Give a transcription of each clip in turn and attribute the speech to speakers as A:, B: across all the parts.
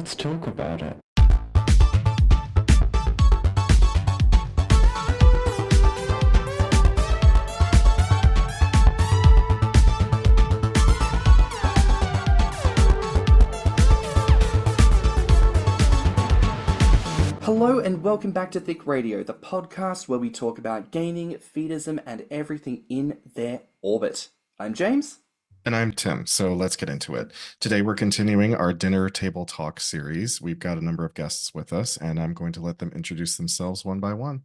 A: let's talk about it.
B: Hello and welcome back to Thicc Radio, the podcast where we talk about gaining, feedism, and everything in their orbit. I'm James.
C: And I'm Tim, so let's get into it. Today we're continuing our dinner table talk series. We've got a number of guests with us, and I'm going to let them introduce themselves one by one.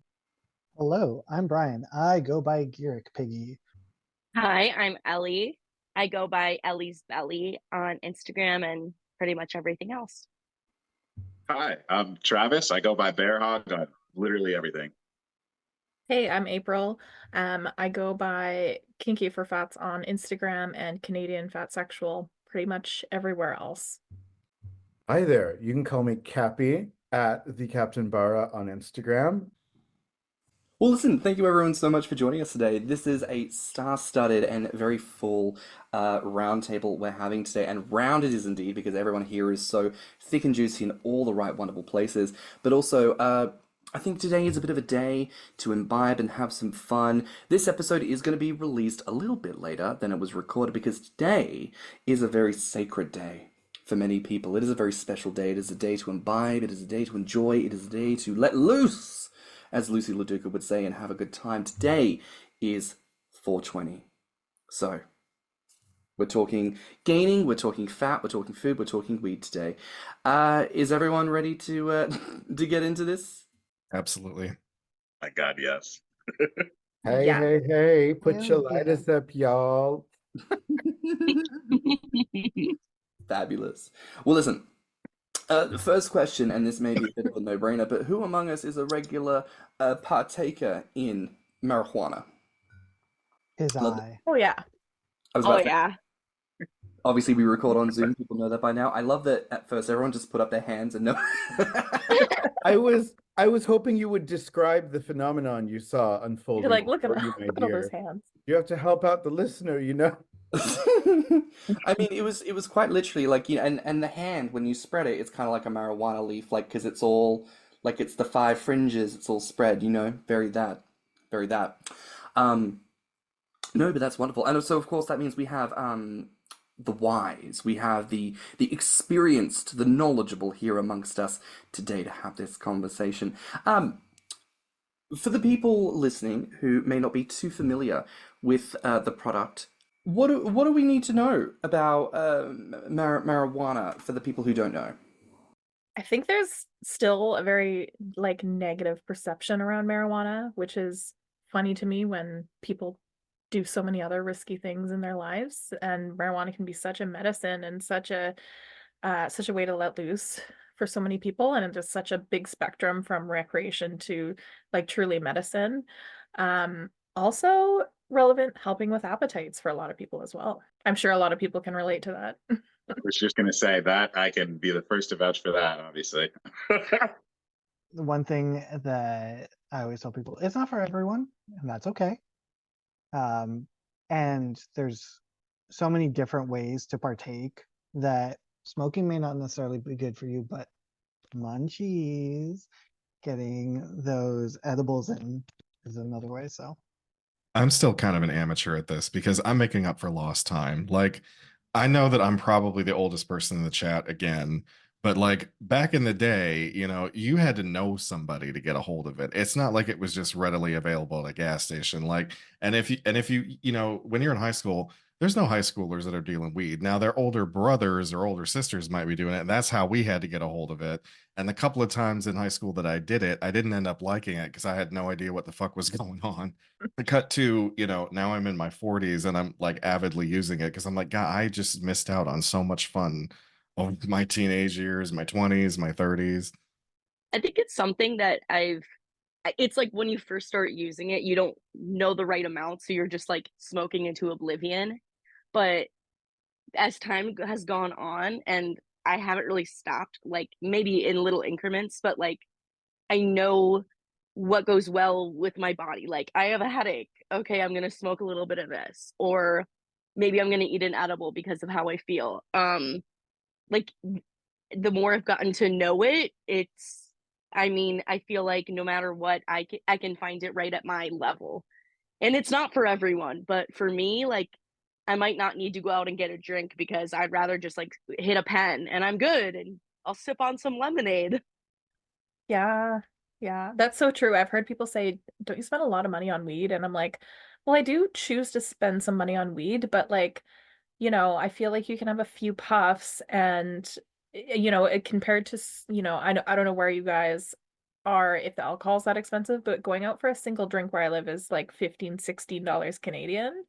D: Hello, I'm Brian. I go by gwrychpiggy.
E: Hi, I'm Ellie. I go by ellesbelly on Instagram and pretty much everything else.
F: Hi, I'm Travis. I go by bearhog on literally everything.
G: Hey, I'm April. I go by Kinky for Fats on Instagram and canadianfatsexual pretty much everywhere else.
H: Hi there. You can call me Capy at thecaptainbara on Instagram.
B: Well, listen, thank you everyone so much for joining us today. This is a star-studded and very full roundtable we're having today, and round it is indeed because everyone here is so thick and juicy in all the right wonderful places. But also, I think today is a bit of a day to imbibe and have some fun. This episode is going to be released a little bit later than it was recorded because today is a very sacred day for many people. It is a very special day. It is a day to imbibe. It is a day to enjoy. It is a day to let loose, as Lucy LaDuca would say, and have a good time. Today is 420. So, we're talking gaining, we're talking fat, we're talking food, we're talking weed today. Is everyone ready to get into this?
C: Absolutely.
F: My God, yes.
H: Hey,
G: Yeah.
H: hey, put
D: Yeah,
H: your lighters up, y'all.
B: Fabulous. Well, listen, the first question, and this may be a bit of a no-brainer, but who among us is a regular partaker in marijuana?
D: His
B: Love
D: eye.
G: Oh yeah.
B: I was
E: Oh,
B: about to say,
E: yeah.
B: obviously we record on Zoom, people know that by now. I love that at first everyone just put up their hands and no.
H: I was hoping you would describe the phenomenon you saw unfolding.
G: You're like, look at
H: before you, my
G: all those
H: dear.
G: hands.
H: You have to help out the listener, you know?
B: I mean, it was quite literally like, you know, and the hand, when you spread it, it's kind of like a marijuana leaf, like, because it's all, like, it's the five fringes, it's all spread, you know, very that. No, but that's wonderful. And so, of course, that means we have the wise, we have the experienced, the knowledgeable here amongst us today to have this conversation. For the people listening who may not be too familiar with the product, what do we need to know about marijuana for the people who don't know?
G: I think there's still a very like negative perception around marijuana, which is funny to me when people do so many other risky things in their lives, and marijuana can be such a medicine and such a way to let loose for so many people, and it's just such a big spectrum from recreation to like truly medicine. Also relevant helping with appetites for a lot of people as well. I'm sure a lot of people can relate to that.
F: I was just going to say that I can be the first to vouch for that, obviously.
D: The one thing that I always tell people, it's not for everyone, and that's okay. And there's so many different ways to partake that smoking may not necessarily be good for you, but munchies, getting those edibles in is another way. So
C: I'm still kind of an amateur at this because I'm making up for lost time. Like, I know that I'm probably the oldest person in the chat again, but like back in the day, you know, you had to know somebody to get a hold of it. It's not like it was just readily available at a gas station. Like, and if you, you know, when you're in high school, there's no high schoolers that are dealing weed. Now their older brothers or older sisters might be doing it. And that's how we had to get a hold of it. And the couple of times in high school that I did it, I didn't end up liking it because I had no idea what the fuck was going on. The cut to, you know, now I'm in my 40s and I'm like avidly using it because I'm like, God, I just missed out on so much fun over my teenage years, my 20s, my 30s.
E: I think it's something that it's like when you first start using it, you don't know the right amount, so you're just like smoking into oblivion. But as time has gone on, and I haven't really stopped, like maybe in little increments, but like I know what goes well with my body. Like I have a headache. Okay, I'm going to smoke a little bit of this, or maybe I'm going to eat an edible because of how I feel. Like the more I've gotten to know it, I mean, I feel like no matter what, I can find it right at my level. And it's not for everyone, but for me, like, I might not need to go out and get a drink because I'd rather just like hit a pen and I'm good and I'll sip on some lemonade.
G: Yeah, yeah, that's so true. I've heard people say, don't you spend a lot of money on weed? And I'm like, well, I do choose to spend some money on weed, but like, I feel like you can have a few puffs and, it compared to, I don't know where you guys are if the alcohol's that expensive, but going out for a single drink where I live is like $15-16 Canadian.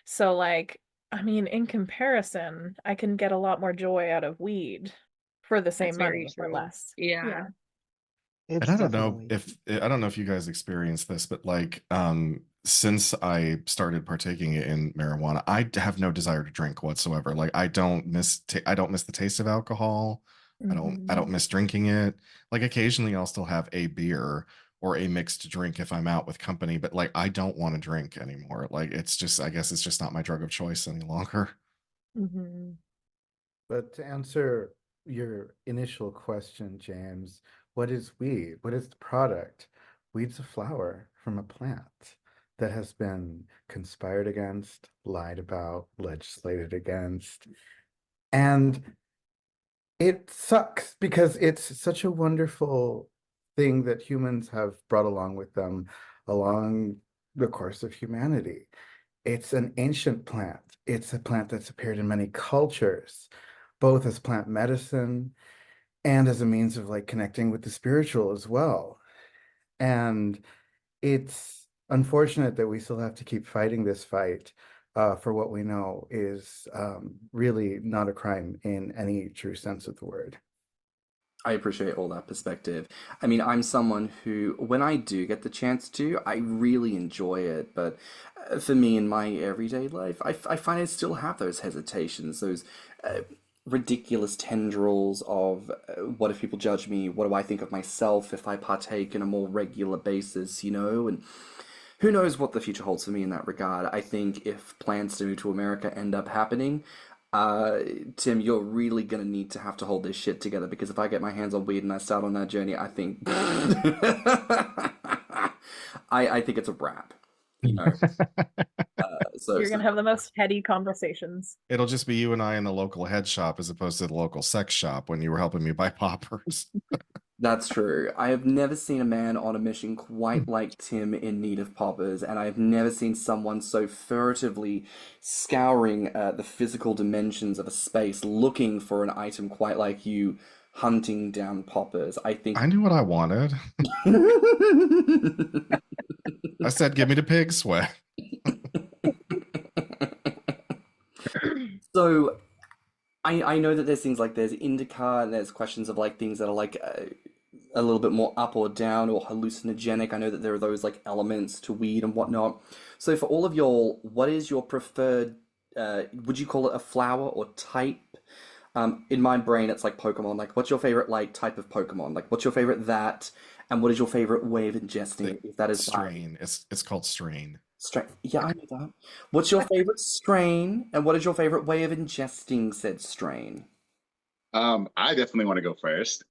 G: So like, I mean, in comparison, I can get a lot more joy out of weed for the same
E: That's very
G: money or
E: true.
G: less.
E: Yeah.
D: It's
C: And I don't know
D: definitely
C: if you guys experienced this, but like since I started partaking in marijuana, I have no desire to drink whatsoever. Like I don't miss the taste of alcohol. I don't
G: Mhm.
C: miss drinking it. Like occasionally I'll still have a beer or a mixed drink if I'm out with company, but like I don't want to drink anymore. Like it's just I guess it's just not my drug of choice any longer.
G: Mhm.
H: But to answer your initial question, James, what is weed? What is the product? Weed's a flower from a plant that has been conspired against, lied about, legislated against. And it sucks because it's such a wonderful thing that humans have brought along with them along the course of humanity. It's an ancient plant. It's a plant that's appeared in many cultures, both as plant medicine and as a means of like connecting with the spiritual as well. And it's unfortunate that we still have to keep fighting this fight for what we know is really not a crime in any true sense of the word.
B: I appreciate all that perspective. I mean, I'm someone who, when I do get the chance to, I really enjoy it. But for me in my everyday life, I find I still have those hesitations, those ridiculous tendrils of what if people judge me? What do I think of myself if I partake in a more regular basis, And who knows what the future holds for me in that regard. I think if plans to move to America end up happening, Tim, you're really gonna need to have to hold this shit together because if I get my hands on weed and I start on that journey, I think I think it's a wrap, you know. So
G: You're
B: so
G: gonna have the most heady conversations.
C: It'll just be you and I in the local head shop as opposed to the local sex shop when you were helping me buy poppers.
B: that's true. I have never seen a man on a mission quite like Tim in need of poppers, and I have never seen someone so furtively scouring the physical dimensions of a space looking for an item quite like you hunting down poppers. I think.
C: I knew what I wanted. I said, give me the pig sweat.
B: So I know that there's things like there's indica and there's questions of like things that are like a little bit more up or down or hallucinogenic. I know that there are those like elements to weed and whatnot. So for all of y'all, what is your preferred? Would you call it a flower or type? In my brain, it's like Pokemon. Like, what's your favorite like type of Pokemon? Like, what's your favorite that? And what is your favorite way of ingesting it? If that is by
C: Strain. It's called strain.
B: strain. Yeah, I know that. What's your favorite strain? And what is your favorite way of ingesting said strain?
F: I definitely want to go first.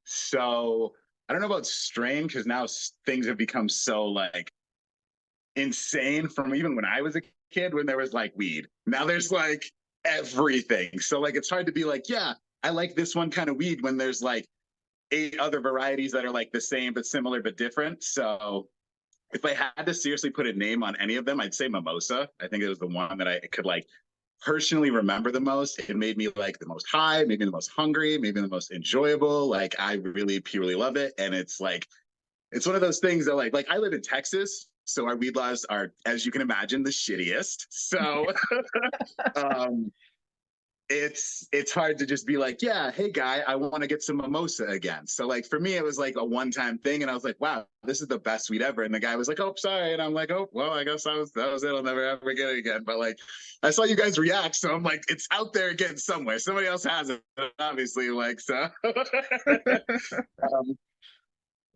F: So I don't know about strain because now things have become so like insane from even when I was a kid when there was like weed. Now there's like everything. So like it's hard to be like, yeah, I like this one kind of weed when there's like 8 other varieties that are like the same but similar but different. So if I had to seriously put a name on any of them, I'd say mimosa. I think it was the one that I could like personally remember the most. It made me like the most high, maybe the most hungry, maybe the most enjoyable. Like I really purely love it. And it's like it's one of those things that like I live in Texas, so our weed laws are, as you can imagine, the shittiest. So um it's hard to just be like, yeah, hey guy, I want to get some mimosa again. So like for me, it was like a one-time thing, and I was like, wow, this is the best weed ever. And the guy was like, oh, sorry, and I'm like, oh, well, I guess that was it. I'll never ever get it again. But like, I saw you guys react, so I'm like, it's out there again somewhere. Somebody else has it, obviously. Like so. um,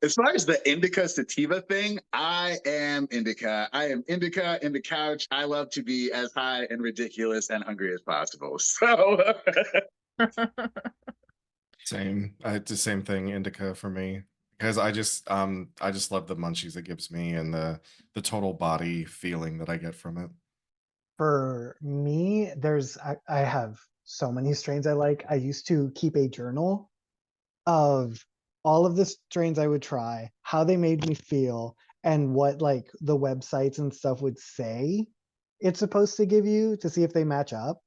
F: as far as the indica sativa thing, I am indica. I am indica in the couch. I love to be as high and ridiculous and hungry as possible. So
C: Same. It's the same thing, indica for me. Because I just love the munchies it gives me and the total body feeling that I get from it.
D: For me, I have so many strains I like. I used to keep a journal of all of the strains I would try, how they made me feel, and what like the websites and stuff would say it's supposed to give you to see if they match up.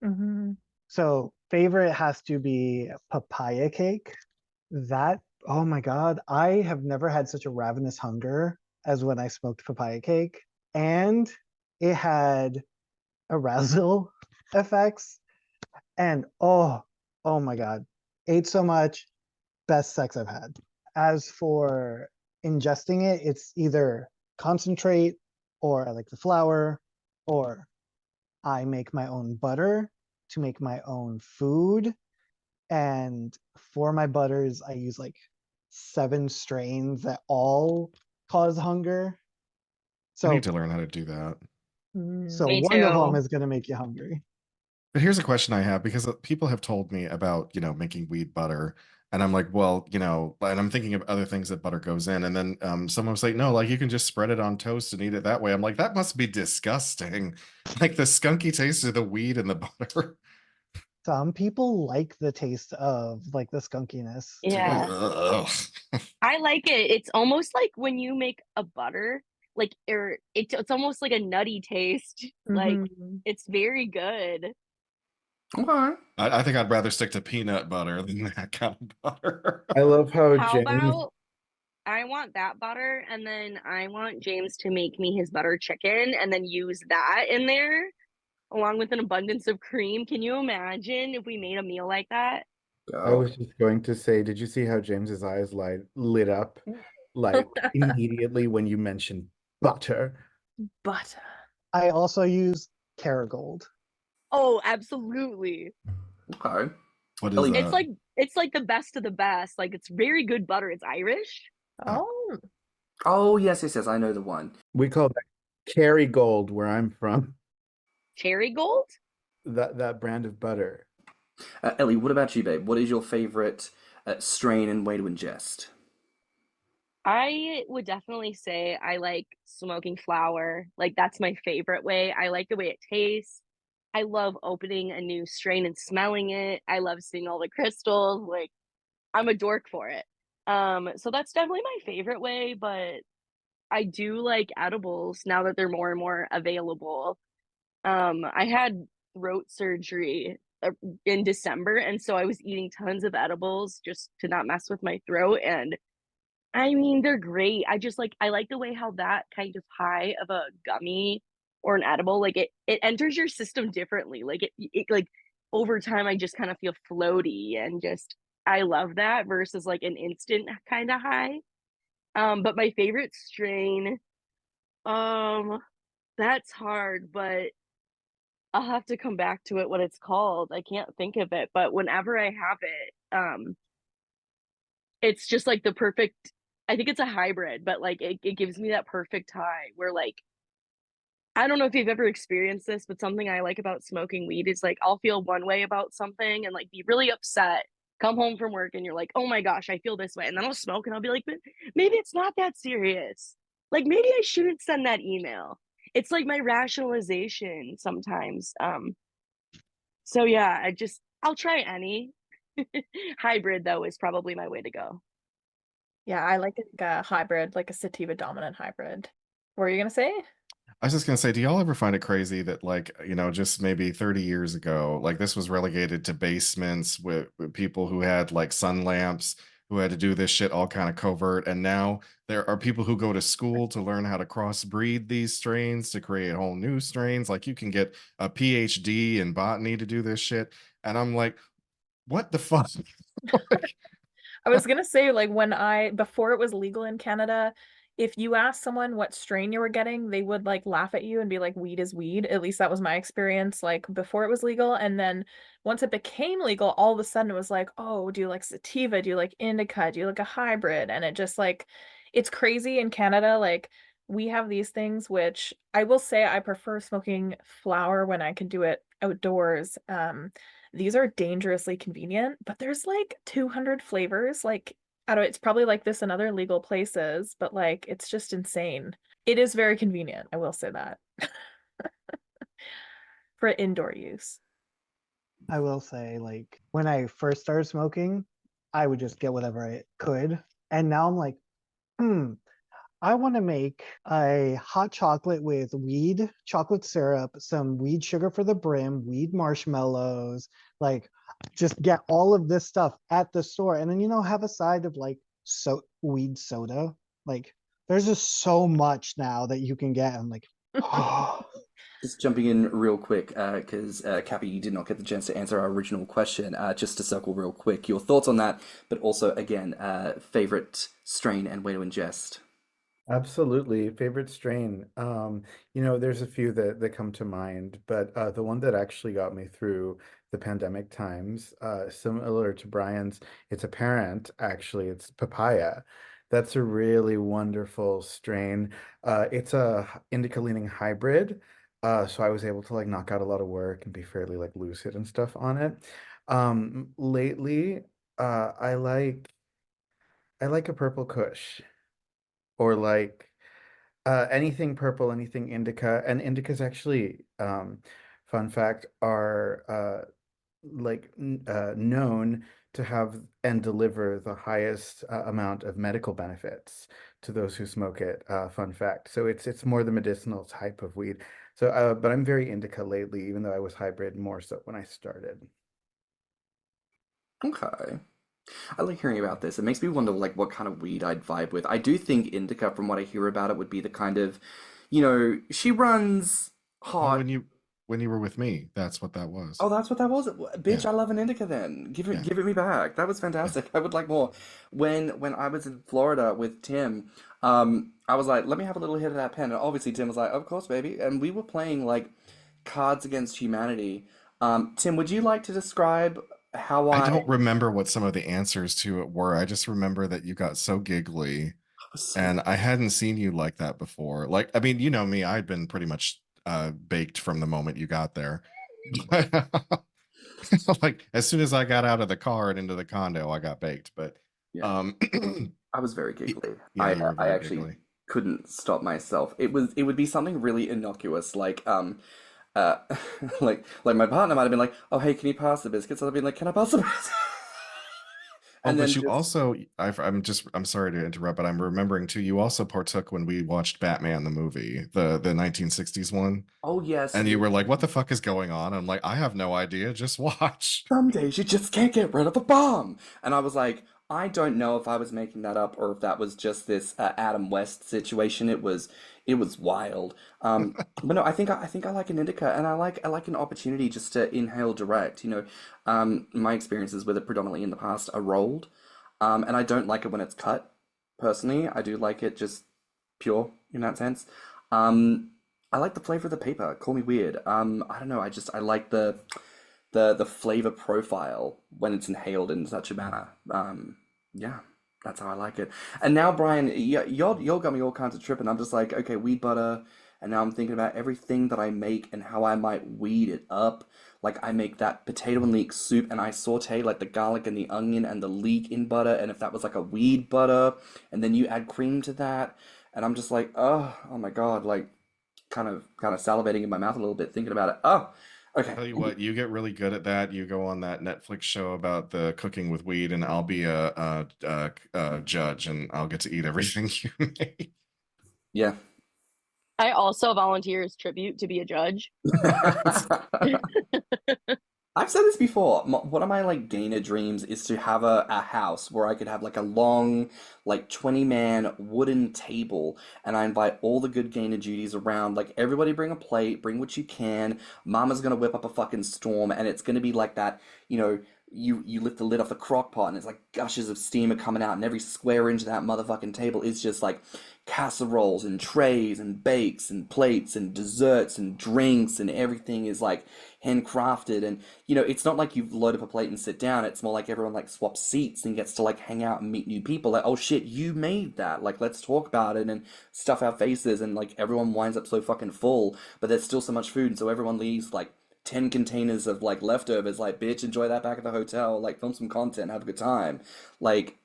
G: Mm-hmm.
D: So favorite has to be papaya cake. That, oh my God, I have never had such a ravenous hunger as when I smoked papaya cake. And it had arousal effects. And oh my God, ate so much, best sex I've had. As for ingesting it, it's either concentrate or I like the flour, or I make my own butter to make my own food. And for my butters, I use like 7 strains that all cause hunger.
C: I need
D: So,
C: to learn how to do that.
D: so
E: Me
D: one of them
E: too.
D: is going to make you hungry.
C: But here's a question I have because people have told me about, making weed butter. And I'm like, well, and I'm thinking of other things that butter goes in. And then someone was like, no, like you can just spread it on toast and eat it that way. I'm like, that must be disgusting. Like the skunky taste of the weed and the butter.
D: Some people like the taste of like the skunkiness.
E: Yeah.
C: Ugh.
E: I like it. It's almost like when you make a butter, like it's almost like a nutty taste. Like
G: Mm-hmm.
E: it's very good.
B: Okay.
C: I think I'd rather stick to peanut butter than that kind of butter.
H: I love how
E: How
H: James.
E: about I want that butter and then I want James to make me his butter chicken and then use that in there along with an abundance of cream. Can you imagine if we made a meal like that?
H: I
B: Go.
H: was just going to say, did you see how James's eyes lit up like immediately when you mentioned butter?
G: Butter.
D: I also use Kerrygold.
E: Oh, absolutely.
B: Okay.
C: What is
B: Ellie,
E: It's
C: that?
E: like the best of the best. Like it's very good butter. It's Irish.
G: Oh,
B: oh, yes, yes, yes. I know the one.
H: We call that Kerrygold where I'm from.
E: Cherry gold?
H: That brand of butter.
B: Ellie, what about you, babe? What is your favorite strain and way to ingest?
E: I would definitely say I like smoking flower. Like that's my favorite way. I like the way it tastes. I love opening a new strain and smelling it. I love seeing all the crystals. Like I'm a dork for it. So that's definitely my favorite way, but I do like edibles now that they're more and more available. I had throat surgery in December, and so I was eating tons of edibles just to not mess with my throat. And I mean, they're great. I like the way how that kind of high of a gummy or an edible, like it enters your system differently. Like it like over time, I just kind of feel floaty and just I love that versus like an instant kind of high. But my favorite strain, um, that's hard, but I'll have to come back to it what it's called. I can't think of it, but whenever I have it, it's just like the perfect I think it's a hybrid, but like it gives me that perfect high where like I don't know if you've ever experienced this, but something I like about smoking weed is like I'll feel one way about something and like be really upset. Come home from work and you're like, oh my gosh, I feel this way. And then I'll smoke and I'll be like, but maybe it's not that serious. Like maybe I shouldn't send that email. It's like my rationalization sometimes. So yeah, I'll try any. Hybrid though is probably my way to go.
G: yeah, I like a hybrid, like a sativa dominant hybrid. What were you gonna say?
C: I was just gonna say, do y'all ever find it crazy that like, just maybe 30 years ago, like this was relegated to basements with people who had like sun lamps, who had to do this shit all kind of covert, and now there are people who go to school to learn how to crossbreed these strains to create whole new strains. Like you can get a PhD in botany to do this shit. And I'm like, what the fuck?
G: I was gonna say, like, before it was legal in Canada, if you asked someone what strain you were getting, they would like laugh at you and be like, weed is weed. At least that was my experience, like before it was legal. And then once it became legal, all of a sudden it was like, oh, do you like sativa? Do you like indica? Do you like a hybrid? And it just like, it's crazy in Canada. Like we have these things, which I will say I prefer smoking flower when I can do it outdoors. These are dangerously convenient, but there's like 200 flavors. Like, I don't, it's probably like this in other legal places, but like, it's just insane. It is very convenient, I will say that, for indoor use.
D: I will say, like, when I first started smoking, I would just get whatever I could. And now I'm like, I want to make a hot chocolate with weed chocolate syrup, some weed sugar for the brim, weed marshmallows, like just get all of this stuff at the store. And then, have a side of like weed soda. Like, there's just so much now that you can get. I'm like,
B: Just jumping in real quick, because Capy, you did not get the chance to answer our original question. Just to circle real quick, your thoughts on that, but also, again, favorite strain and way to ingest.
H: Absolutely. Favorite strain. There's a few that come to mind, but the one that actually got me through the pandemic times, similar to Brian's, it's a parent, actually, it's papaya. That's a really wonderful strain. It's a indica leaning hybrid. So I was able to like knock out a lot of work and be fairly like lucid and stuff on it. Lately, I like a purple kush or like anything purple, anything indica, and indicas actually, fun fact, are known to have and deliver the highest amount of medical benefits to those who smoke it. Fun fact. So it's more the medicinal type of weed. So, but I'm very indica lately, even though I was hybrid more so when I started.
B: Okay. I like hearing about this. It makes me wonder, like, what kind of weed I'd vibe with. I do think indica, from what I hear about it, would be the kind of, she runs
C: Oh,
B: hot.
C: when you were with me, that's what that was.
B: Oh, that's what that was. Bitch,
C: Yeah,
B: I love an indica then.
C: yeah.
B: Give it me back. That was fantastic. I would like more. When I was in Florida with Tim, I was like, let me have a little hit of that pen. And obviously Tim was like, of course, baby. And we were playing like Cards Against Humanity. Tim, would you like to describe how
C: I
B: I
C: don't remember what some of the answers to it were. I just remember that you got so giggly,
B: was so
C: and I hadn't seen you like that before. Like, I mean, you know me, I'd been pretty much baked from the moment you got there. Like as soon as I got out of the car and into the condo, I got baked. But
B: yeah.
C: um
B: I was very giggly.
C: yeah, you were
B: I
C: very
B: actually
C: giggly.
B: couldn't stop myself. It would be something really innocuous, like uh like my partner might have been like, "Oh, hey, can you pass the biscuits?" I'd have been like, "Can I pass the biscuits?"
C: Oh,
B: And
C: but
B: then
C: you
B: just
C: also, I'm sorry to interrupt, but I'm remembering too, you also partook when we watched Batman the movie, the 1960s one.
B: oh yes,
C: And you were like, what the fuck is going on? I'm like, I have no idea. Just watch.
B: some days you just can't get rid of the bomb. And I was like, I don't know if I was making that up or if that was just this Adam West situation. It was wild. But no, I think I like an indica, and I like an opportunity just to inhale direct. My experiences with it predominantly in the past are rolled, and I don't like it when it's cut. Personally, I do like it just pure in that sense. Um, I like the flavor of the paper. Call me weird. I don't know. I like the flavor profile when it's inhaled in such a manner. Yeah, that's how I like it. And now, Brian, you're got me all kinds of tripping. I'm just like, okay, weed butter, and now I'm thinking about everything that I make and how I might weed it up. Like I make that potato and leek soup, and I saute like the garlic and the onion and the leek in butter, and if that was like a weed butter, and then you add cream to that, and I'm just like, oh my God, like kind of salivating in my mouth a little bit thinking about it. Oh, okay.
C: Tell you what, you get really good at that. You go on that Netflix show about the cooking with weed, and I'll be a judge, and I'll get to eat everything you make.
B: Yeah.
E: I also volunteer as tribute to be a judge.
B: I've said this before. One of my like gainer dreams is to have a house where I could have like a long, like 20-man wooden table, and I invite all the good gainer duties around. Like everybody bring a plate, bring what you can. Mama's gonna whip up a fucking storm, and it's gonna be like that, you lift the lid off the crock pot and it's like gushes of steam are coming out, and every square inch of that motherfucking table is just like casseroles and trays and bakes and plates and desserts and drinks, and everything is like handcrafted. And it's not like you load up a plate and sit down. It's more like everyone like swaps seats and gets to like hang out and meet new people. Like, oh shit, you made that. Like, let's talk about it and stuff our faces. And like everyone winds up so fucking full, but there's still so much food, and so everyone leaves like 10 containers of like leftovers. Like, bitch, enjoy that back at the hotel. Like, film some content, have a good time. Like,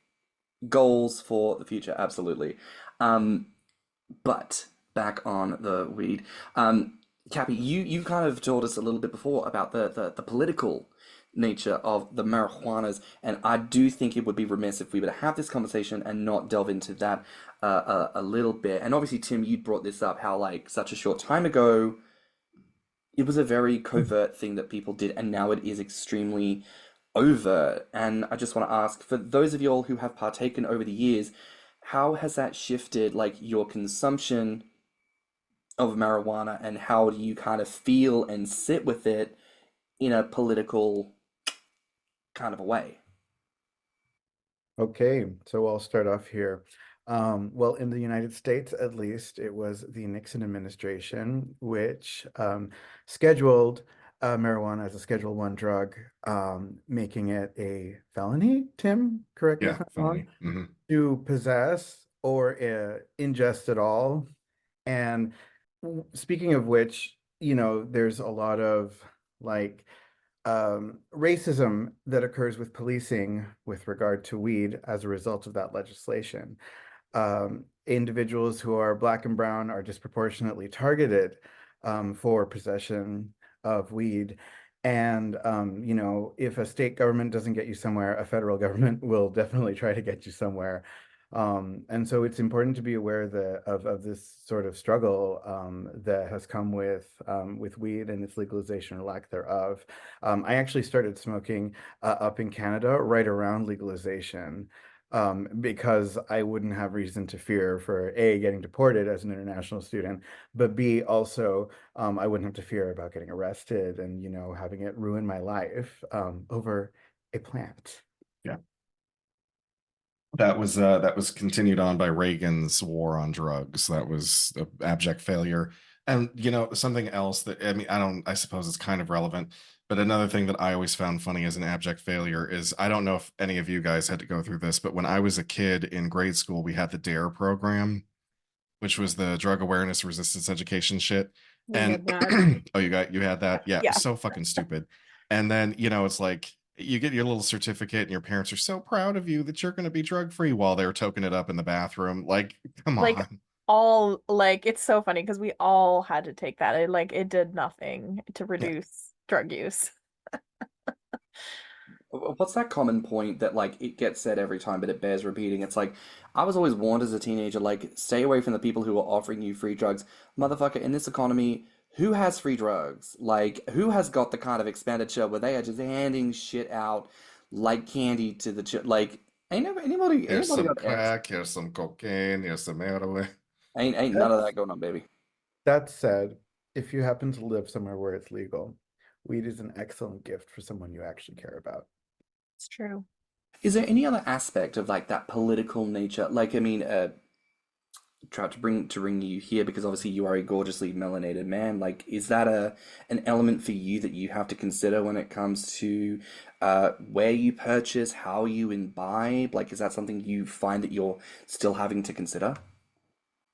B: goals for the future, absolutely. Um, but back on the weed. Capy, you kind of told us a little bit before about the political nature of the marijuanas, and I do think it would be remiss if we were to have this conversation and not delve into that a little bit. And obviously, Tim, you brought this up, how like such a short time ago, it was a very covert thing that people did, and now it is extremely overt. And I just want to ask, for those of you all who have partaken over the years, how has that shifted like your consumption of marijuana, and how do you kind of feel and sit with it in a political kind of a way?
H: Okay, so I'll start off here. Well, in the United States, at least, it was the Nixon administration which scheduled marijuana as a Schedule 1 drug, making it a felony, Tim, correct me if
C: Yeah,
H: I'm wrong,
C: felony.
H: to possess or ingest at all. And speaking of which, there's a lot of like racism that occurs with policing with regard to weed as a result of that legislation. Individuals who are Black and brown are disproportionately targeted for possession of weed. And, if a state government doesn't get you somewhere, a federal government will definitely try to get you somewhere. And so it's important to be aware of this sort of struggle that has come with weed and its legalization or lack thereof. I actually started smoking up in Canada right around legalization, because I wouldn't have reason to fear for A, getting deported as an international student, but B, also I wouldn't have to fear about getting arrested and having it ruin my life over a plant.
C: Yeah. That was continued on by Reagan's war on drugs. That was the abject failure. And something else that, I mean, I suppose it's kind of relevant, but another thing that I always found funny as an abject failure is, I don't know if any of you guys had to go through this, but when I was a kid in grade school, we had the DARE program, which was the drug awareness resistance education shit.
G: We
C: And
G: did that.
C: oh, you had that? Yeah, it
G: Yeah.
C: was so fucking stupid. And then, it's like you get your little certificate and your parents are so proud of you that you're going to be drug free while they're toking it up in the bathroom. Like, come
G: Like,
C: on.
G: it's so funny because we all had to take that. It did nothing to reduce drug use.
B: What's that common point that like it gets said every time, but it bears repeating? It's like, I was always warned as a teenager, like, stay away from the people who are offering you free drugs. Motherfucker, in this economy, who has free drugs? Like, who has got the kind of expenditure where they are just handing shit out like candy to the like,
C: Here's some
B: got
C: crack, here's some cocaine, here's some heroin.
B: ain't none of that going on, baby.
H: That said, if you happen to live somewhere where it's legal, weed is an excellent gift for someone you actually care about.
G: It's true.
B: Is there any other aspect of like that political nature? Like, I mean, tried to bring you here because obviously you are a gorgeously melanated man. Like, is that an element for you that you have to consider when it comes to where you purchase, how you imbibe? Like, is that something you find that you're still having to consider?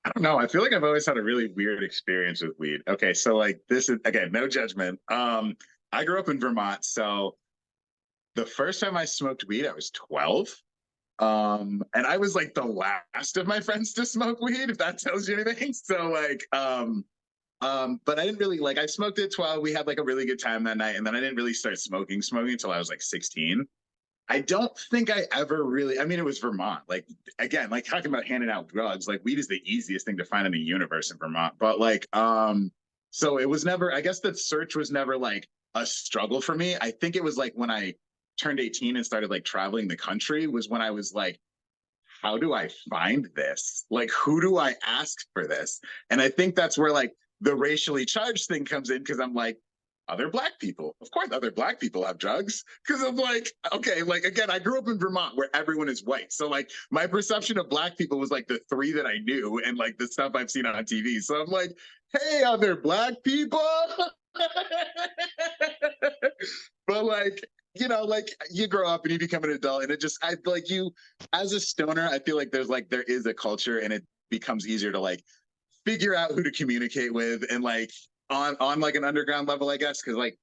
F: I don't know. I feel like I've always had a really weird experience with weed. Okay, so like this is, again, no judgment. I grew up in Vermont, so the first time I smoked weed, I was 12. And I was like the last of my friends to smoke weed, if that tells you anything. So like, but I didn't really like, I smoked at 12. We had like a really good time that night. And then I didn't really start smoking until I was like 16. I don't think I ever really, I mean, it was Vermont. Like, again, like talking about handing out drugs, like weed is the easiest thing to find in the universe in Vermont. But like, so it was never, I guess the search was never like a struggle for me. I think it was like when I turned 18 and started like traveling the country was when I was like, how do I find this? Like, who do I ask for this? And I think that's where like the racially charged thing comes in, because I'm like, other Black people. Of course, other Black people have drugs. Because I'm like, okay, like, again, I grew up in Vermont where everyone is white. So, like, my perception of Black people was like the 3 that I knew and like the stuff I've seen on TV. So I'm like, hey, other Black people. But like, you know, like you grow up and you become an adult, and it just, I like you as a stoner, I feel like there is a culture, and it becomes easier to like figure out who to communicate with, and like on like an underground level, I guess, because like,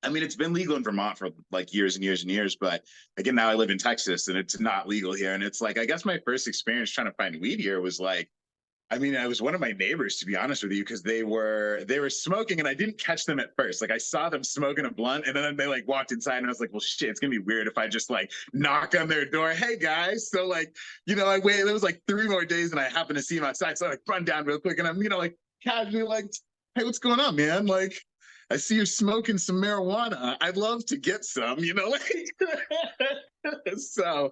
F: I mean, it's been legal in Vermont for like years and years and years, but again, now I live in Texas and it's not legal here. And it's like, I guess my first experience trying to find weed here was like, I mean, I was one of my neighbors, to be honest with you, because they were smoking, and I didn't catch them at first. Like, I saw them smoking a blunt, and then they like walked inside, and I was like, well, shit, it's gonna be weird if I just like knock on their door, hey guys. So like, you know, I waited. There was like 3 more days, and I happened to see them outside, so I like run down real quick, and I'm, you know, like casually like, hey, what's going on, man? Like, I see you're smoking some marijuana. I'd love to get some, you know, like. So,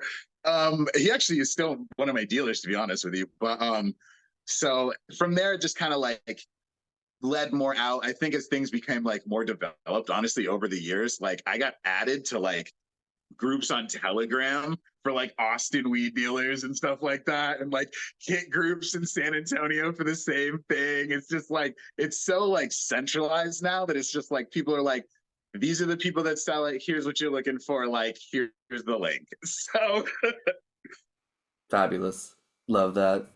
F: he actually is still one of my dealers, to be honest with you, but so from there, it just kind of like led more out. I think as things became like more developed, honestly, over the years, like I got added to like groups on Telegram for like Austin weed dealers and stuff like that, and like hit groups in San Antonio for the same thing. It's just like, it's so like centralized now that it's just like people are like, these are the people that sell it. Here's what you're looking for. Like, here's the link. So
B: Fabulous. Love that.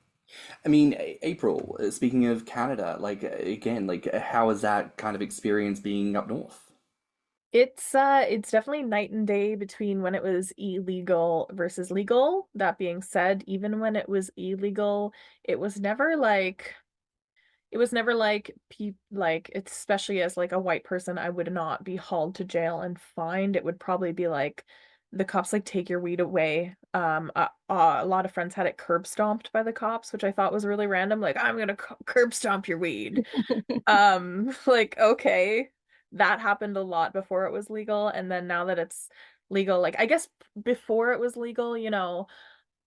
B: I mean, April, speaking of Canada, like, again, like, how is that kind of experience being up north?
G: It's definitely night and day between when it was illegal versus legal. That being said, even when it was illegal, it was never like like especially as like a white person, I would not be hauled to jail and fined. It would probably be like the cops like take your weed away. A lot of friends had it curb stomped by the cops, which I thought was really random. Like, I'm gonna curb stomp your weed. Like, okay, that happened a lot before it was legal, and then now that it's legal, like I guess before it was legal, you know,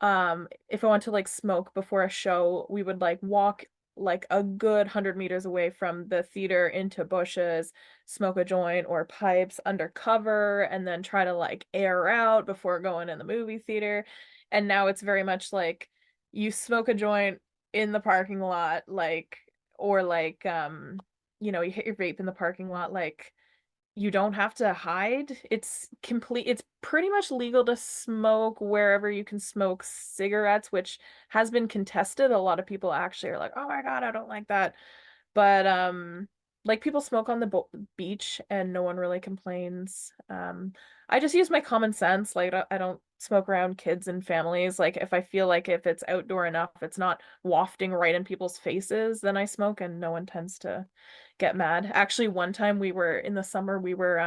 G: if I want to like smoke before a show, we would like walk like a good 100 meters away from the theater into bushes, smoke a joint or pipes under cover, and then try to like air out before going in the movie theater. And now it's very much like you smoke a joint in the parking lot, like, or like you know, you hit your vape in the parking lot, like you don't have to hide. It's pretty much legal to smoke wherever you can smoke cigarettes, which has been contested. A lot of people actually are like, "Oh my God, I don't like that." But like people smoke on the beach and no one really complains. I just use my common sense. Like I don't smoke around kids and families. Like if I feel like if it's outdoor enough, it's not wafting right in people's faces, then I smoke and no one tends to get mad. Actually, one time we were in the summer, we were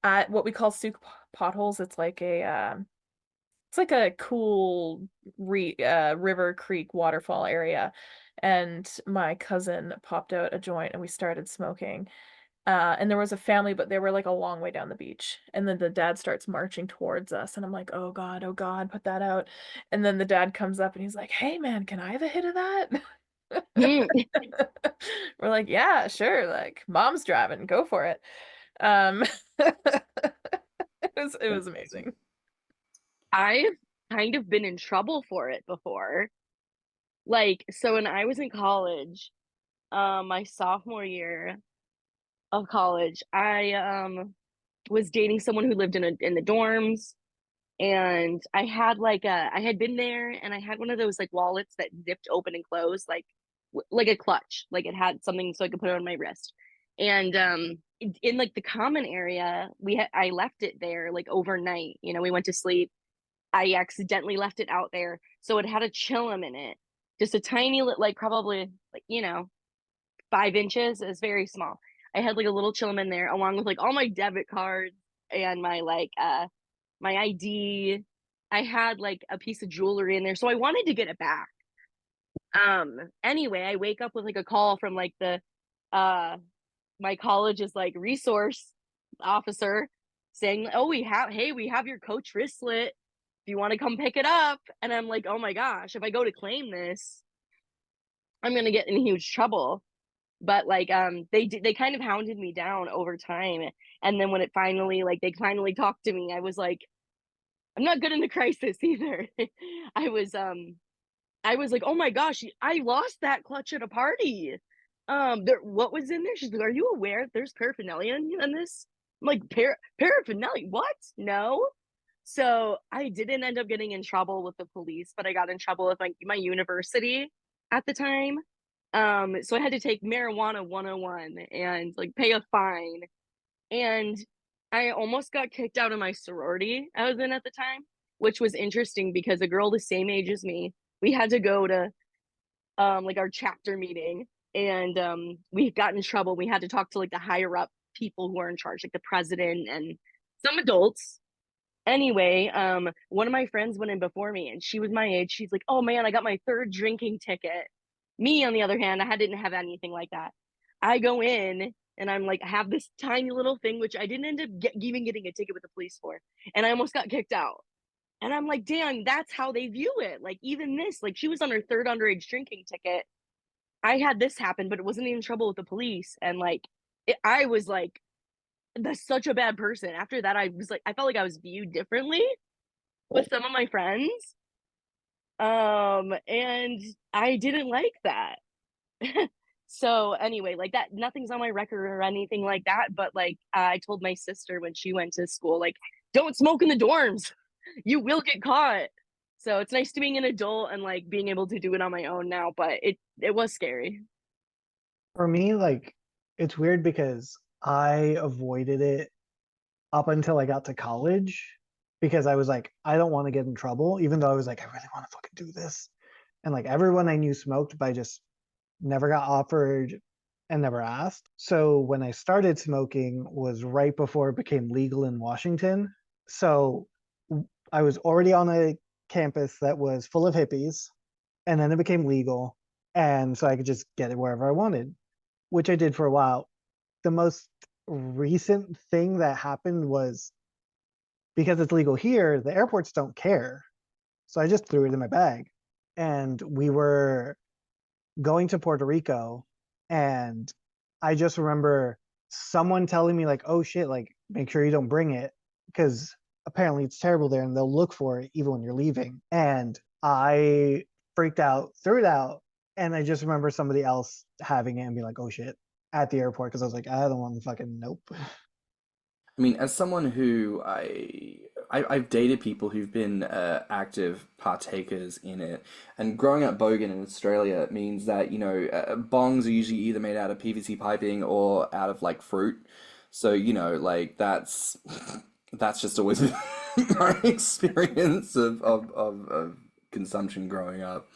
G: at what we call Souk potholes. It's like a cool river creek waterfall area. And my cousin popped out a joint and we started smoking. And there was a family, but they were like a long way down the beach. And then the dad starts marching towards us. And I'm like, oh God, put that out. And then the dad comes up and he's like, hey man, can I have a hit of that?
E: Hmm.
G: We're like, yeah, sure. Like mom's driving, go for it. It was amazing.
E: I've kind of been in trouble for it before. Like, so when I was in college, my sophomore year of college, I was dating someone who lived in the dorms, and I had been there, and I had one of those like wallets that zipped open and closed, like a clutch, like it had something so I could put it on my wrist. And in like the common area, I left it there like overnight. You know, we went to sleep. I accidentally left it out there, so it had a chillum in it, just a tiny, like probably like, you know, 5 inches. It's very small. I had like a little chillum in there, along with like all my debit cards and my my ID. I had like a piece of jewelry in there, so I wanted to get it back. Anyway, I wake up with like a call from like the uh my college's like resource officer saying, "Oh, we have your coach wristlet. If you want to come pick it up." And I'm like, "Oh my gosh, if I go to claim this, I'm gonna get in huge trouble." But like they kind of hounded me down over time, and then when it finally like they finally talked to me, I was like, I'm not good in the crisis either. I was um I was like, oh my gosh, I lost that clutch at a party. What was in there? She's like, are you aware there's paraphernalia in this? I'm like, paraphernalia? What? No. So I didn't end up getting in trouble with the police, but I got in trouble with my university at the time. So I had to take marijuana 101 and like pay a fine. And I almost got kicked out of my sorority I was in at the time, which was interesting because a girl the same age as me, we had to go to like our chapter meeting, and we got in trouble. We had to talk to like the higher up people who are in charge, like the president and some adults. Anyway, one of my friends went in before me and she was my age. She's like, oh man, I got my third drinking ticket. Me, on the other hand, didn't have anything like that. I go in and I'm like, I have this tiny little thing, which I didn't end up even getting a ticket with the police for. And I almost got kicked out. And I'm like, damn, that's how they view it. Like, even this, like, she was on her third underage drinking ticket. I had this happen, but it wasn't even trouble with the police. And like, I was like, that's such a bad person. After that, I was like, I felt like I was viewed differently with some of my friends. And I didn't like that. So anyway, like that, nothing's on my record or anything like that. But like, I told my sister when she went to school, like, don't smoke in the dorms. You will get caught. So it's nice to being an adult and like being able to do it on my own now, but it was scary.
D: For me, like, it's weird because I avoided it up until I got to college because I was like, I don't want to get in trouble, even though I was like, I really want to fucking do this. And like everyone I knew smoked, but I just never got offered and never asked. So when I started smoking was right before it became legal in Washington. So I was already on a campus that was full of hippies, and then it became legal. And so I could just get it wherever I wanted, which I did for a while. The most recent thing that happened was because it's legal here, the airports don't care. So I just threw it in my bag. And we were going to Puerto Rico, and I just remember someone telling me like, oh shit, like make sure you don't bring it because apparently it's terrible there and they'll look for it even when you're leaving. And I freaked out, threw it out, and I just remember somebody else having it and be like, oh shit, at the airport because I was like, I don't want to fucking nope.
B: I mean, as someone who I've dated people who've been active partakers in it, and growing up bogan in Australia means that bongs are usually either made out of PVC piping or out of like fruit. So like that's just always my experience of consumption growing up.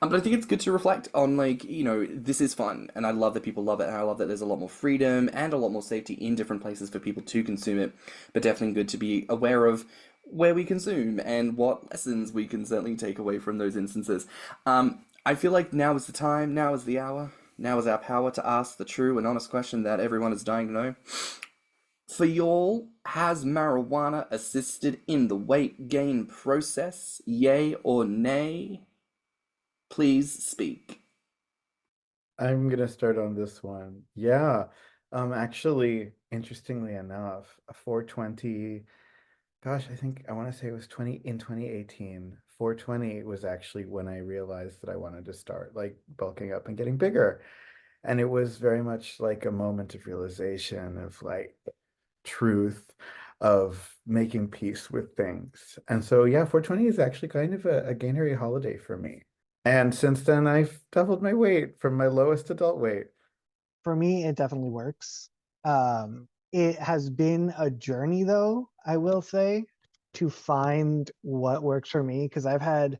B: But I think it's good to reflect on like, this is fun and I love that people love it and I love that there's a lot more freedom and a lot more safety in different places for people to consume it, but definitely good to be aware of where we consume and what lessons we can certainly take away from those instances. I feel like now is the time, now is the hour, now is our power to ask the true and honest question that everyone is dying to know. For y'all, has marijuana assisted in the weight gain process? Yay or nay? Please speak.
H: I'm gonna start on this one. Yeah. Actually, interestingly enough, a 420, gosh, I think I want to say it was 2018. 420 was actually when I realized that I wanted to start like bulking up and getting bigger. And it was very much like a moment of realization of like truth, of making peace with things. And so yeah, 420 is actually kind of a gainery holiday for me. And since then, I've doubled my weight from my lowest adult weight.
D: For me, it definitely works. It has been a journey, though, I will say, to find what works for me because I've had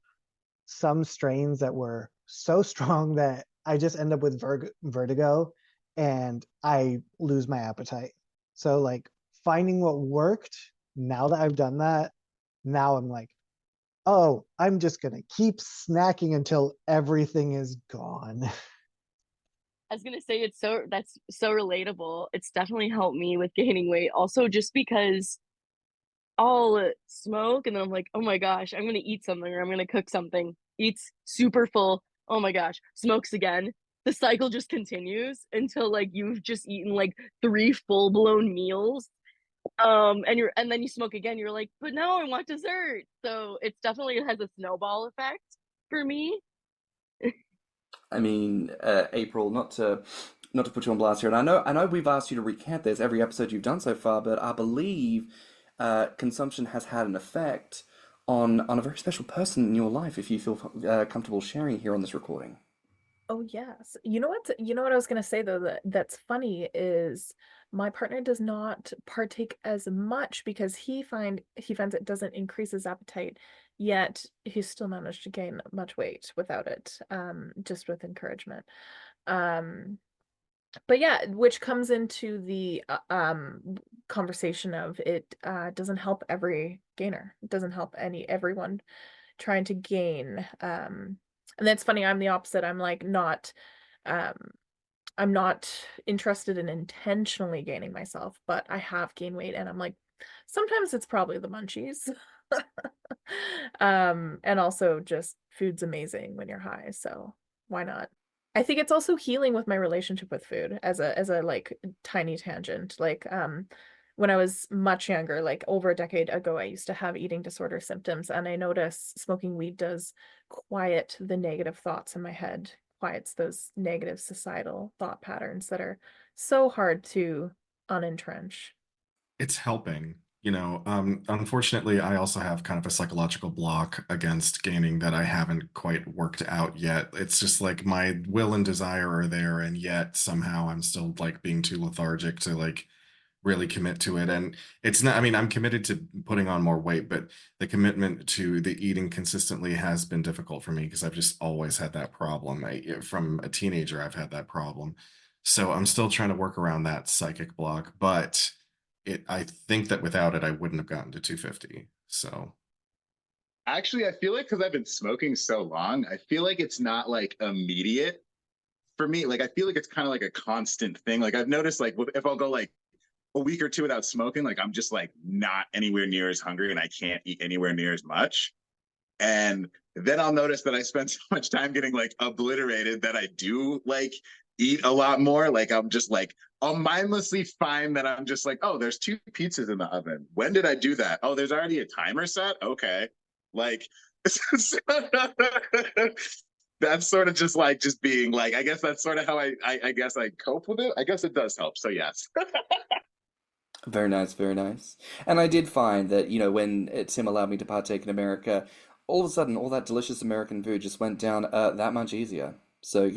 D: some strains that were so strong that I just end up with vertigo and I lose my appetite. So, like, finding what worked, now that I've done that, now I'm like, oh, I'm just going to keep snacking until everything is gone.
E: I was gonna say that's so relatable. It's definitely helped me with gaining weight. Also, just because I'll smoke and then I'm like, oh my gosh, I'm gonna eat something or I'm gonna cook something. Eats super full. Oh my gosh, smokes again. the cycle just continues until like you've just eaten like 3 full-blown meals. And then you smoke again, you're like, but no, I want dessert. So it's definitely has a snowball effect for me.
B: I mean, April, not to put you on blast here, and I know we've asked you to recant this every episode you've done so far, but I believe consumption has had an effect on a very special person in your life. If you feel comfortable sharing here on this recording.
G: Oh yes. You know what I was gonna say though, that's funny is my partner does not partake as much because he finds it doesn't increase his appetite, yet he still managed to gain much weight without it, just with encouragement. Um, but yeah, which comes into the conversation of it doesn't help every gainer. It doesn't help everyone trying to gain. And that's funny, I'm the opposite. I'm like not um I'm not interested in intentionally gaining myself, but I have gained weight and I'm like, sometimes it's probably the munchies. And also just food's amazing when you're high, so why not? I think it's also healing with my relationship with food as a like tiny tangent. Like when I was much younger, like over a decade ago, I used to have eating disorder symptoms, and I notice smoking weed does quiet the negative thoughts in my head, quiets those negative societal thought patterns that are so hard to unentrench.
C: It's helping. Unfortunately, I also have kind of a psychological block against gaining that I haven't quite worked out yet. It's just like my will and desire are there, and yet somehow I'm still like being too lethargic to like really commit to it. And it's not, I mean, I'm committed to putting on more weight, but the commitment to the eating consistently has been difficult for me because I've just always had that problem. From a teenager, I've had that problem. So I'm still trying to work around that psychic block, but I think that without it, I wouldn't have gotten to 250. So
F: Actually, I feel like because I've been smoking so long, I feel like it's not like immediate for me. Like I feel like it's kind of like a constant thing. Like I've noticed, like if I'll go like a week or two without smoking, like I'm just like not anywhere near as hungry and I can't eat anywhere near as much. And then I'll notice that I spend so much time getting like obliterated that I do like eat a lot more. Like I'm just like, I'll mindlessly find that I'm just like, oh, there's 2 pizzas in the oven. When did I do that? Oh, there's already a timer set. Okay. Like, that's sort of just being like, I guess that's sort of how I guess I cope with it. I guess it does help. So yes.
B: Very nice, very nice. And I did find that, when Tim allowed me to partake in America, all of a sudden, all that delicious American food just went down that much easier. So,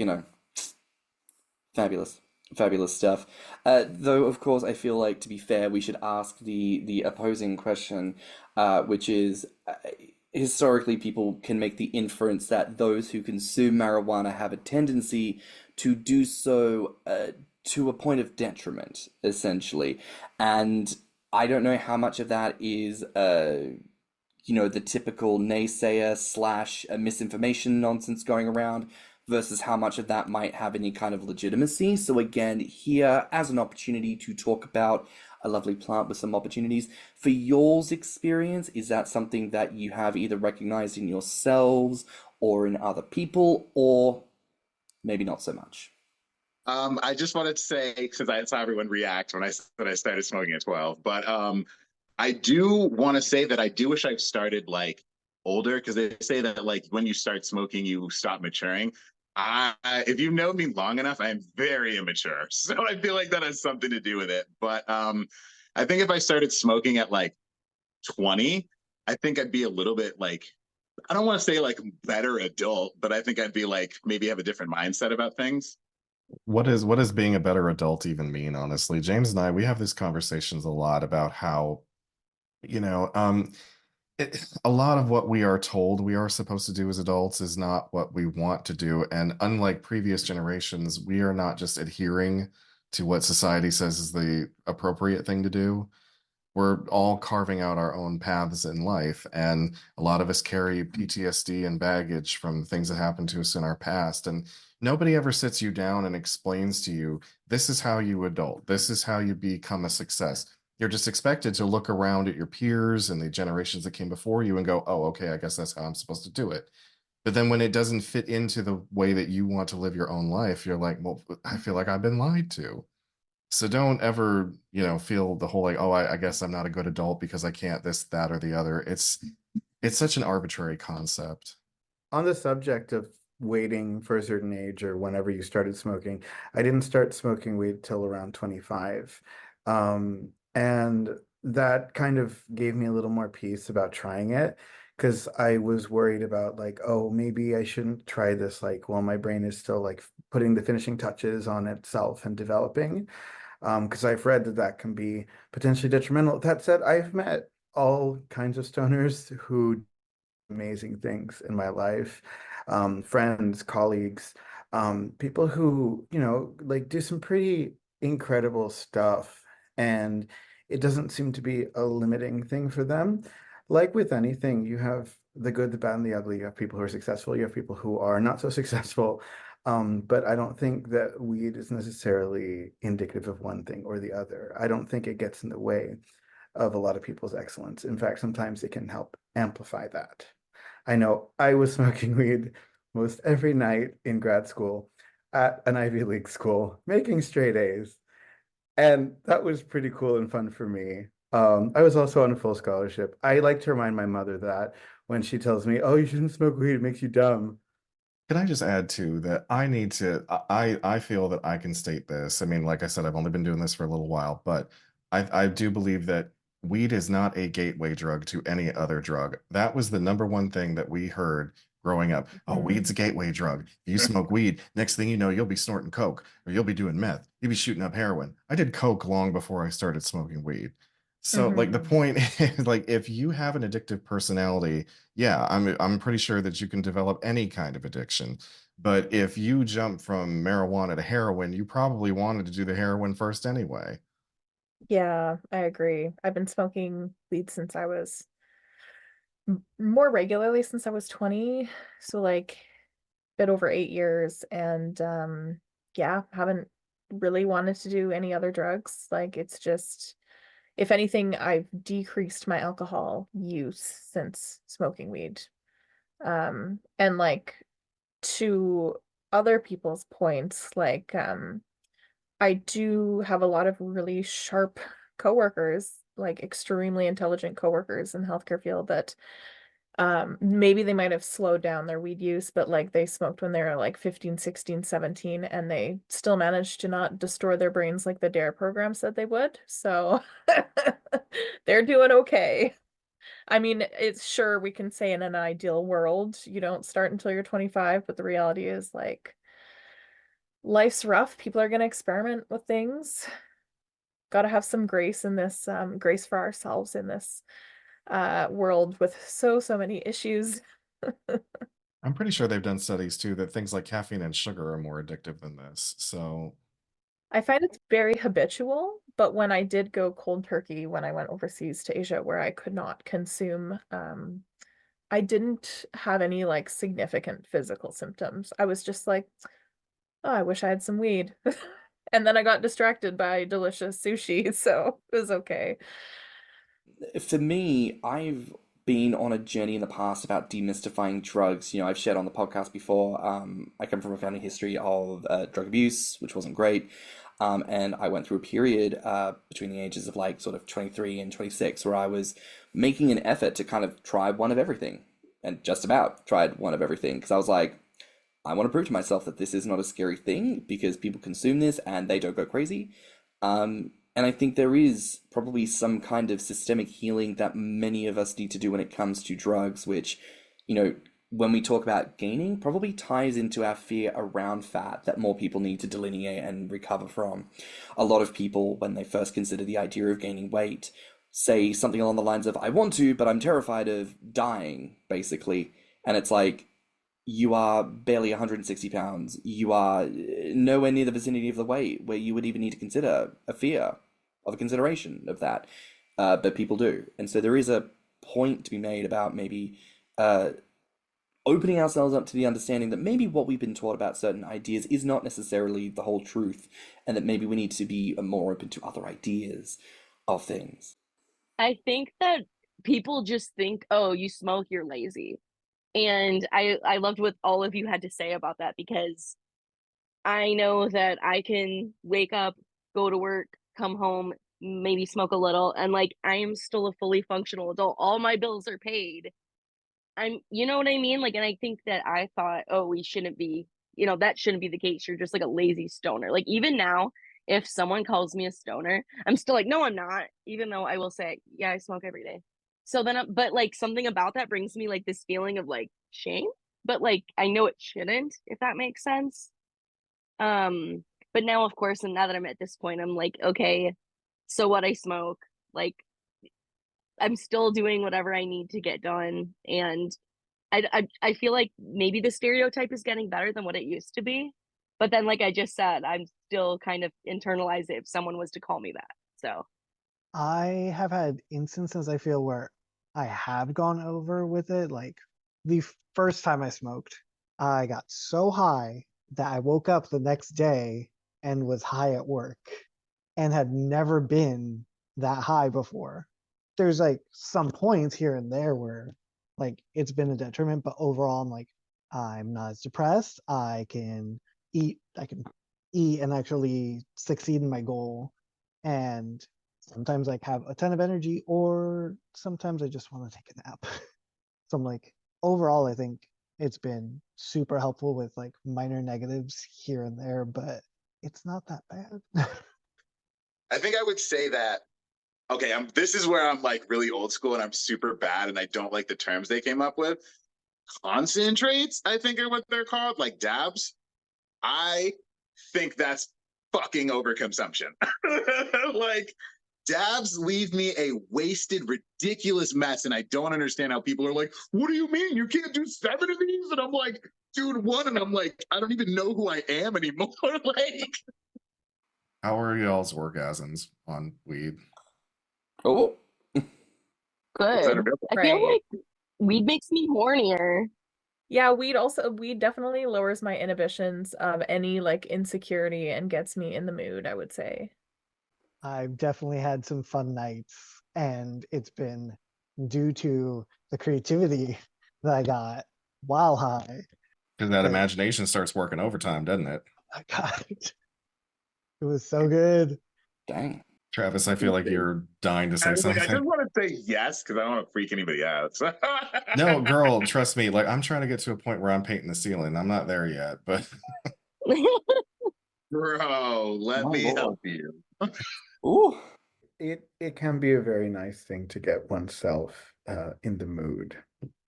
B: fabulous, fabulous stuff. Though, of course, I feel like, to be fair, we should ask the opposing question, which is, historically, people can make the inference that those who consume marijuana have a tendency to do so to a point of detriment, essentially. And I don't know how much of that is, the typical naysayer slash misinformation nonsense going around versus how much of that might have any kind of legitimacy. So again, here as an opportunity to talk about a lovely plant with some opportunities. For yours experience, is that something that you have either recognized in yourselves or in other people, or maybe not so much?
F: I just wanted to say, because I saw everyone react when I said I started smoking at 12, but I do want to say that I do wish I've started like older, because they say that like when you start smoking, you stop maturing. If you know me long enough, I am very immature, so I feel like that has something to do with it. But I think if I started smoking at like 20, I think I'd be a little bit like, I don't want to say like better adult, but I think I'd be like maybe have a different mindset about things.
C: what does being a better adult even mean, honestly? James and I, we have these conversations a lot about how, you know, a lot of what we are told we are supposed to do as adults is not what we want to do. And unlike previous generations, we are not just adhering to what society says is the appropriate thing to do. We're all carving out our own paths in life. And a lot of us carry PTSD and baggage from things that happened to us in our past. And nobody ever sits you down and explains to you, this is how you adult, this is how you become a success. You're just expected to look around at your peers and the generations that came before you and go, oh, okay, I guess that's how I'm supposed to do it. But then when it doesn't fit into the way that you want to live your own life, you're like, well, I feel like I've been lied to. So don't ever, feel the whole like, oh, I guess I'm not a good adult because I can't this, that, or the other. It's such an arbitrary concept.
H: On the subject of waiting for a certain age or whenever you started smoking, I didn't start smoking weed till around 25. And that kind of gave me a little more peace about trying it because I was worried about like, oh, maybe I shouldn't try this like while my brain is still like putting the finishing touches on itself and developing. Because I've read that that can be potentially detrimental. That said, I've met all kinds of stoners who amazing things in my life, friends, colleagues, people who, like do some pretty incredible stuff. And it doesn't seem to be a limiting thing for them. Like with anything, you have the good, the bad, and the ugly. You have people who are successful, you have people who are not so successful. But I don't think that weed is necessarily indicative of one thing or the other. I don't think it gets in the way of a lot of people's excellence. In fact, sometimes it can help amplify that. I know I was smoking weed most every night in grad school at an Ivy League school, making straight A's. And that was pretty cool and fun for me. I was also on a full scholarship. I like to remind my mother that when she tells me, oh, you shouldn't smoke weed, it makes you dumb.
C: Can I just add too that I feel that I can state this. I mean, like I said, I've only been doing this for a little while, but I do believe that weed is not a gateway drug to any other drug. That was the number one thing that we heard growing up. Oh, weed's a gateway drug. If you smoke weed, next thing you know, you'll be snorting coke or you'll be doing meth. You'll be shooting up heroin. I did coke long before I started smoking weed. So like the point is like if you have an addictive personality, yeah, I'm pretty sure that you can develop any kind of addiction. But if you jump from marijuana to heroin, you probably wanted to do the heroin first anyway.
G: Yeah, I agree. I've been smoking weed since I was more regularly since I was 20. So like a bit over 8 years. And yeah, haven't really wanted to do any other drugs. Like it's just, if anything, I've decreased my alcohol use since smoking weed. And like to other people's points, like I do have a lot of really sharp coworkers, like extremely intelligent coworkers in the healthcare field that maybe they might have slowed down their weed use, but like they smoked when they were like 15, 16, 17, and they still managed to not destroy their brains like the DARE program said they would. So they're doing okay. I mean, it's sure we can say in an ideal world, you don't start until you're 25, but the reality is like life's rough. People are going to experiment with things. Got to have some grace in this, grace for ourselves in this world with so many issues.
C: I'm pretty sure they've done studies too that things like caffeine and sugar are more addictive than this. So
G: I find it's very habitual, but when I did go cold turkey when I went overseas to Asia where I could not consume, I didn't have any like significant physical symptoms. I was just like, oh, I wish I had some weed. And then I got distracted by delicious sushi, so it was okay.
B: For me, I've been on a journey in the past about demystifying drugs. I've shared on the podcast before. I come from a family history of drug abuse, which wasn't great. And I went through a period between the ages of like sort of 23 and 26 where I was making an effort to kind of try one of everything and just about tried one of everything because I was like, I want to prove to myself that this is not a scary thing because people consume this and they don't go crazy. And I think there is probably some kind of systemic healing that many of us need to do when it comes to drugs, which, when we talk about gaining, probably ties into our fear around fat that more people need to delineate and recover from. A lot of people, when they first consider the idea of gaining weight, say something along the lines of, I want to, but I'm terrified of dying, basically. And it's like, you are barely 160 pounds. You are nowhere near the vicinity of the weight where you would even need to consider a fear of a consideration of that. But people do. And so there is a point to be made about maybe opening ourselves up to the understanding that maybe what we've been taught about certain ideas is not necessarily the whole truth, and that maybe we need to be more open to other ideas of things.
E: I think that people just think, oh, you smoke, you're lazy. And I loved what all of you had to say about that, because I know that I can wake up, go to work, come home, maybe smoke a little, and like I am still a fully functional adult. All my bills are paid. You know what I mean? Like, and I think that I thought, oh, we shouldn't be, that shouldn't be the case. You're just like a lazy stoner. Like, even now, if someone calls me a stoner, I'm still like, no, I'm not, even though I will say, yeah, I smoke every day. So then, but like something about that brings me like this feeling of like shame, but like I know it shouldn't, if that makes sense. Um, but now, of course, and now that I'm at this point, I'm like, okay, so what, I smoke, like, I'm still doing whatever I need to get done. And I feel like maybe the stereotype is getting better than what it used to be. But then, like I just said, I'm still kind of internalize it if someone was to call me that. So
D: I have had instances I feel where I have gone over with it. Like the first time I smoked, I got so high that I woke up the next day and was high at work and had never been that high before. There's like some points here and there where like it's been a detriment, but overall I'm like, I'm not as depressed. I can eat and actually succeed in my goal. And sometimes I have a ton of energy, or sometimes I just want to take a nap. So I'm like, overall, I think it's been super helpful with like minor negatives here and there, but it's not that bad.
F: I think I would say that, okay, this is where I'm like really old school and I'm super bad and I don't like the terms they came up with. Concentrates, I think are what they're called, like dabs. I think that's fucking overconsumption. Like, dabs leave me a wasted, ridiculous mess, and I don't understand how people are like, what do you mean? You can't do 7 of these? And I'm like, dude, 1, and I'm like, I don't even know who I am anymore. Like,
C: How are y'all's orgasms on weed?
B: Oh,
E: good. I feel
G: Right.
E: like weed makes me hornier.
G: Yeah, weed definitely lowers my inhibitions of any like insecurity and gets me in the mood, I would say.
D: I've definitely had some fun nights, and it's been due to the creativity that I got while high.
C: Because that
D: But
C: imagination starts working overtime, doesn't it?
D: I got it. It was so good.
B: dang.
C: Travis, I feel like you're dying to
F: I
C: say
F: was like, I
C: something.
F: just want to say yes because I don't want to freak anybody out.
C: No, girl, trust me. Like, I'm trying to get to a point where I'm painting the ceiling. I'm not there yet, but
F: Bro, let
B: My
F: me
B: lord.
F: help you.
B: Ooh.
H: It can be a very nice thing to get oneself in the mood.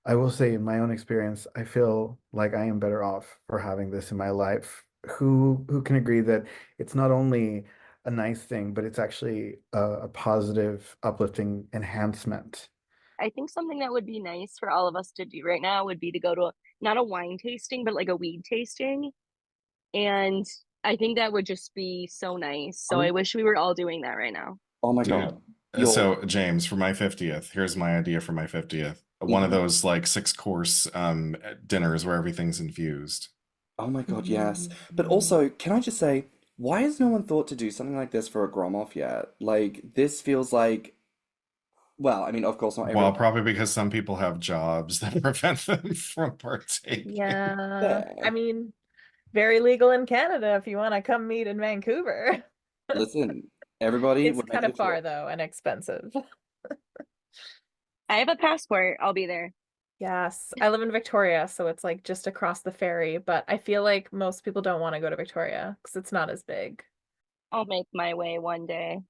H: I will say, in my own experience, I feel like I am better off for having this in my life. Who can agree that it's not only a nice thing, but it's actually a positive, uplifting enhancement.
E: I think something that would be nice for all of us to do right now would be to go to not a wine tasting, but like a weed tasting. And I think that would just be so nice. So I wish we were all doing that right now.
B: Oh my
C: dude.
B: god. You're
C: So, James, for my 50th, here's my idea for my 50th. One of those like 6-course dinners where everything's infused.
B: oh my god, yes. But also, can I just say, why has no one thought to do something like this for a Grommr yet? Like, this feels like, well, I mean, of course, not
C: Well,
B: everyone.
C: probably because some people have jobs that prevent them from partaking.
G: Yeah. I
B: Fair.
G: mean, very legal in Canada if you want to come meet in Vancouver.
B: Listen, everybody,
G: It's
B: we're
G: kind
B: making
G: of
B: a
G: far
B: trip.
G: though and expensive.
E: I have a passport. I'll be there.
G: Yes, I live in Victoria, so it's like just across the ferry, but I feel like most people don't want to go to Victoria because it's not as big.
E: I'll make my way one day.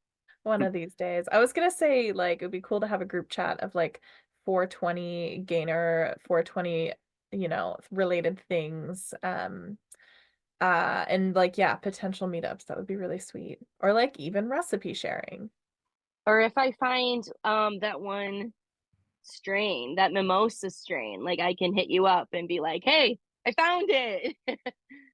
G: One of these days. I was gonna say like it would be cool to have a group chat of like 420 gainer, 420, related things. And like yeah, potential meetups. That would be really sweet. Or like even recipe sharing.
E: Or if I find that one strain, that mimosa strain, like I can hit you up and be like, "Hey, I found it."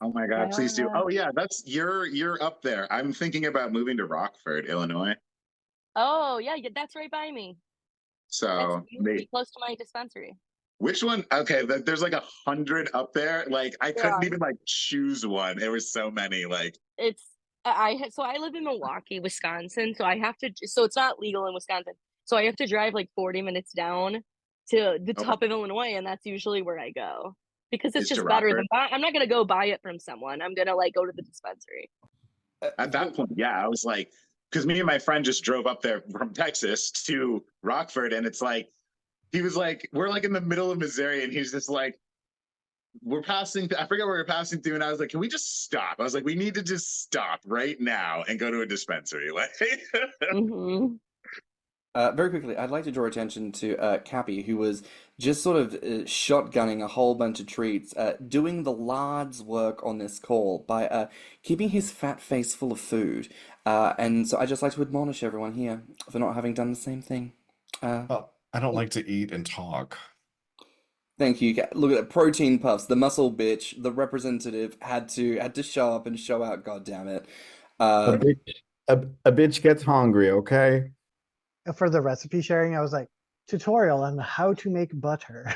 F: Oh my God, please do.
G: Yeah.
F: Oh yeah, you're up there. I'm thinking about moving to Rockford, Illinois.
E: Oh, yeah, that's right by me.
F: So
E: You would be close to my dispensary.
F: which one? Okay, there's like 100 up there. Like I couldn't
E: Yeah.
F: even like choose one. There was so many. Like
E: It's so I live in Milwaukee, Wisconsin, so I have to, so it's not legal in Wisconsin. So I have to drive like 40 minutes down to the
F: Okay.
E: top of Illinois, and that's usually where I go because it's
F: Is to
E: just better
F: Rockford?
E: than I'm not gonna go buy it from someone. I'm gonna like go to the dispensary.
F: At that point, yeah, I was like, because me and my friend just drove up there from Texas to Rockford, and it's like, he was like, we're like in the middle of Missouri, and he's just like, we're passing, I forget where we're passing through, and I was like, can we just stop? I was like, we need to just stop right now and go to a dispensary. Like,
E: Hmm.
B: Very quickly, I'd like to draw attention to Capy, who was just sort of shotgunning a whole bunch of treats, doing the lard's work on this call by keeping his fat face full of food. And so I'd just like to admonish everyone here for not having done the same thing.
C: Well, I don't like to eat and talk.
B: Thank you. Look at that, protein puffs. The muscle bitch, the representative, had to show up and show out. God damn it.
H: A bitch, a bitch gets hungry, okay?
D: For the recipe sharing, I was like, tutorial on how to make butter.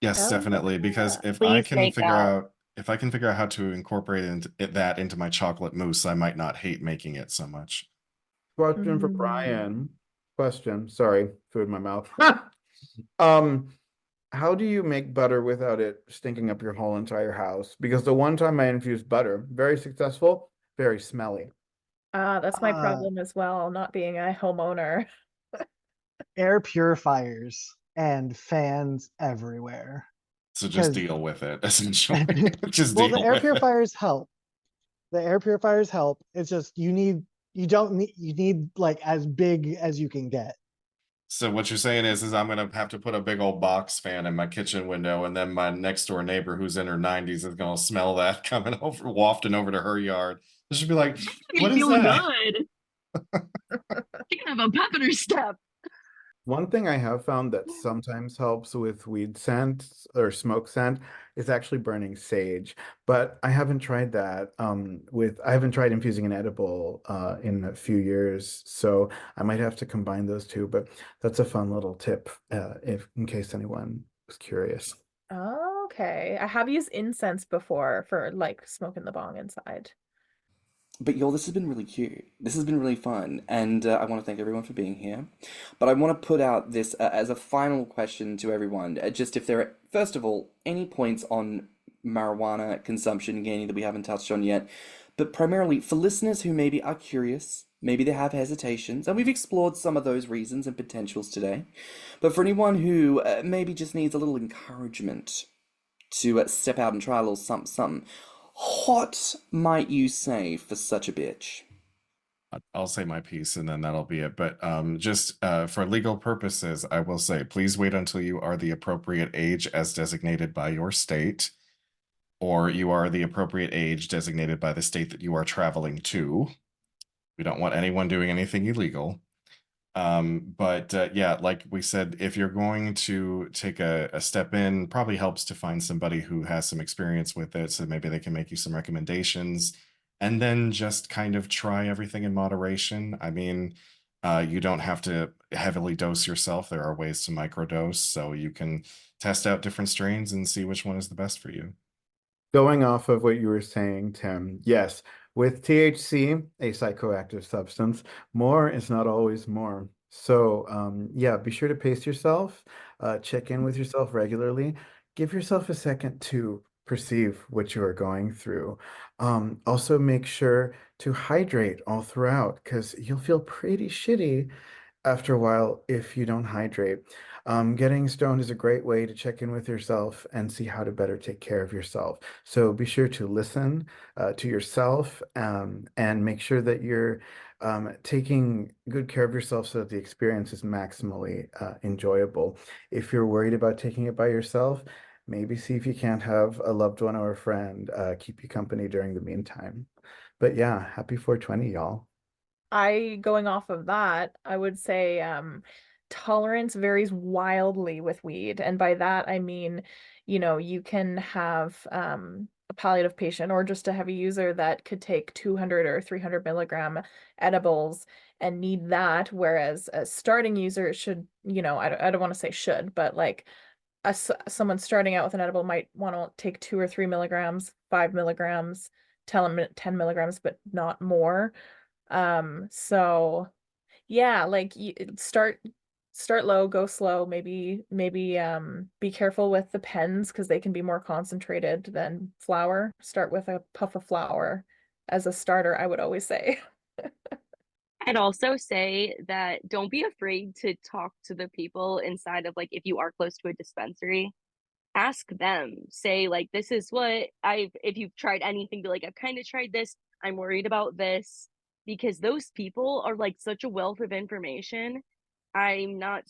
C: Yes,
G: Oh,
C: definitely. Because
G: yeah.
E: Please make that.
C: if I can figure out how to incorporate that into my chocolate mousse, I might not hate making it so much.
H: Question for
G: Mm.
H: Brian. Question. Sorry, food in my mouth. How do you make butter without it stinking up your whole entire house? Because the one time I infused butter, very successful, very smelly.
G: That's my
D: Uh,
G: problem as well, not being a homeowner.
D: Air purifiers and fans everywhere.
C: So just
D: Because,
C: deal with it, essentially. Just
D: well, the
C: deal
D: air
C: with it.
D: purifiers help. The air purifiers help. It's just you need like as big as you can get.
C: So what you're saying is I'm gonna have to put a big old box fan in my kitchen window, and then my next door neighbor who's in her 90s is gonna smell that coming over, wafting over to her yard. She should be like, "What is
E: Feel
C: that?"
E: good. You can have a pepper step.
H: One thing I have found that sometimes helps with weed scent or smoke scent is actually burning sage, but I haven't tried that I haven't tried infusing an edible in a few years, so I might have to combine those two, but that's a fun little tip if in case anyone was curious.
G: Okay. I have used incense before for like smoking the bong inside.
B: But y'all, this has been really cute. This has been really fun, and I want to thank everyone for being here. But I want to put out this as a final question to everyone. Just if there are, first of all, any points on marijuana consumption, Ganny, that we haven't touched on yet. But primarily for listeners who maybe are curious, maybe they have hesitations, and we've explored some of those reasons and potentials today. But for anyone who maybe just needs a little encouragement to step out and try a little something, something. What might you say for such a bitch?
C: I'll say my piece and then that'll be it. But just for legal purposes, I will say, please wait until you are the appropriate age as designated by your state, or you are the appropriate age designated by the state that you are traveling to. We don't want anyone doing anything illegal. But yeah, like we said, if you're going to take a step in, probably helps to find somebody who has some experience with it, so maybe they can make you some recommendations, and then just kind of try everything in moderation. I mean, you don't have to heavily dose yourself. There are ways to microdose, so you can test out different strains and see which one is the best for you.
H: Going off of what you were saying, Tim, yes, with THC, a psychoactive substance, more is not always more. So, yeah, be sure to pace yourself, check in with yourself regularly, give yourself a second to perceive what you are going through. Also, make sure to hydrate all throughout because you'll feel pretty shitty after a while if you don't hydrate. Getting stoned is a great way to check in with yourself and see how to better take care of yourself. So be sure to listen to yourself and make sure that you're taking good care of yourself so that the experience is maximally enjoyable. If you're worried about taking it by yourself, maybe see if you can't have a loved one or a friend keep you company during the meantime. But yeah, happy 420, y'all.
G: Going off of that, I would say tolerance varies wildly with weed. And by that, I mean, you can have a palliative patient or just a heavy user that could take 200 or 300 milligram edibles and need that, whereas a starting user should, I don't want to say should, but like someone starting out with an edible might want to take 2 or 3 milligrams, 5 milligrams, tell them 10 milligrams, but not more. So yeah, like you start start low, go slow, maybe be careful with the pens because they can be more concentrated than flour. Start with a puff of flour as a starter, I would always say.
E: I'd also say that don't be afraid to talk to the people inside of, like, if you are close to a dispensary, ask them. Say, like, this is what if you've tried anything, be like, I've kind of tried this. I'm worried about this. Because those people are like such a wealth of information. I'm not,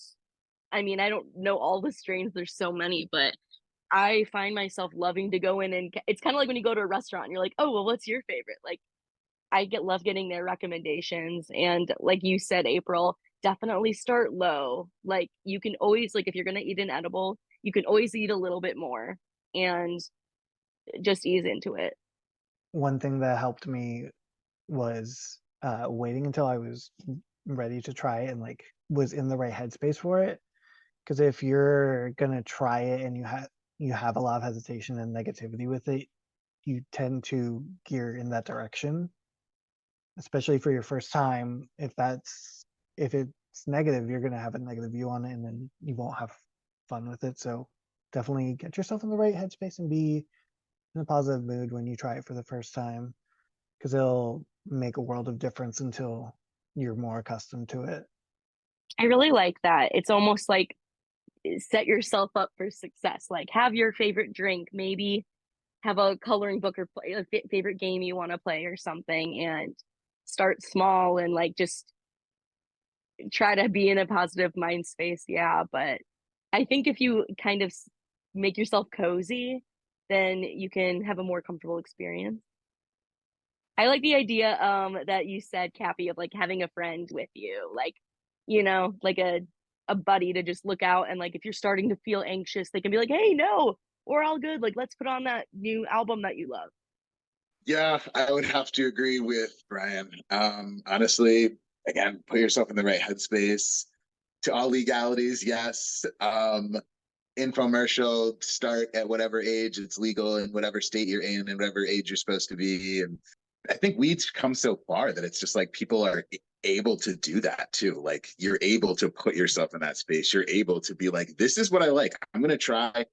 E: I mean, I don't know all the strains, there's so many, but I find myself loving to go in, and it's kind of like when you go to a restaurant and you're like, oh, well, what's your favorite? Like, love getting their recommendations. And like you said, April, definitely start low. Like, you can always, like, if you're going to eat an edible, you can always eat a little bit more and just ease into it.
D: One thing that helped me was waiting until I was ready to try it and like was in the right headspace for it. Because if you're gonna try it and you have a lot of hesitation and negativity with it, you tend to gear in that direction. Especially for your first time, if it's negative, you're gonna have a negative view on it, and then you won't have fun with it. So definitely get yourself in the right headspace and be in a positive mood when you try it for the first time, because it'll make a world of difference until you're more accustomed to it.
E: I really like that. It's almost like set yourself up for success. Like, have your favorite drink, maybe have a coloring book or play a favorite game you want to play or something, and start small and like just try to be in a positive mind space. Yeah, but I think if you kind of make yourself cozy, then you can have a more comfortable experience. I like the idea that you said, Capy, of like having a friend with you, like, like a buddy to just look out, and like if you're starting to feel anxious, they can be like, hey, no, we're all good. Like, let's put on that new album that you love.
F: Yeah, I would have to agree with Brian. Honestly, again, put yourself in the right headspace. To all legalities, yes. Infomercial, start at whatever age it's legal in whatever state you're in and whatever age you're supposed to be. And I think weed's come so far that it's just like people are able to do that too. Like, you're able to put yourself in that space. You're able to be like, this is what I like. I'm going to try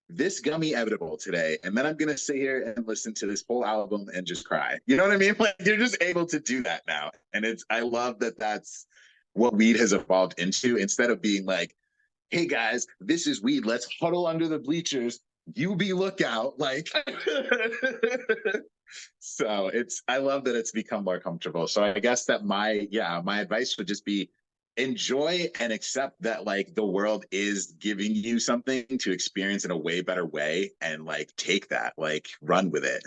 F: this gummy edible today, and then I'm gonna sit here and listen to this whole album and just cry. You know what I mean? Like, you're just able to do that now, and I love that that's what weed has evolved into. Instead of being like, hey guys, this is weed, let's huddle under the bleachers, you be lookout, like. So I love that it's become more comfortable. So I guess that my advice would just be enjoy and accept that like the world is giving you something to experience in a way better way, and like take that, like run with it.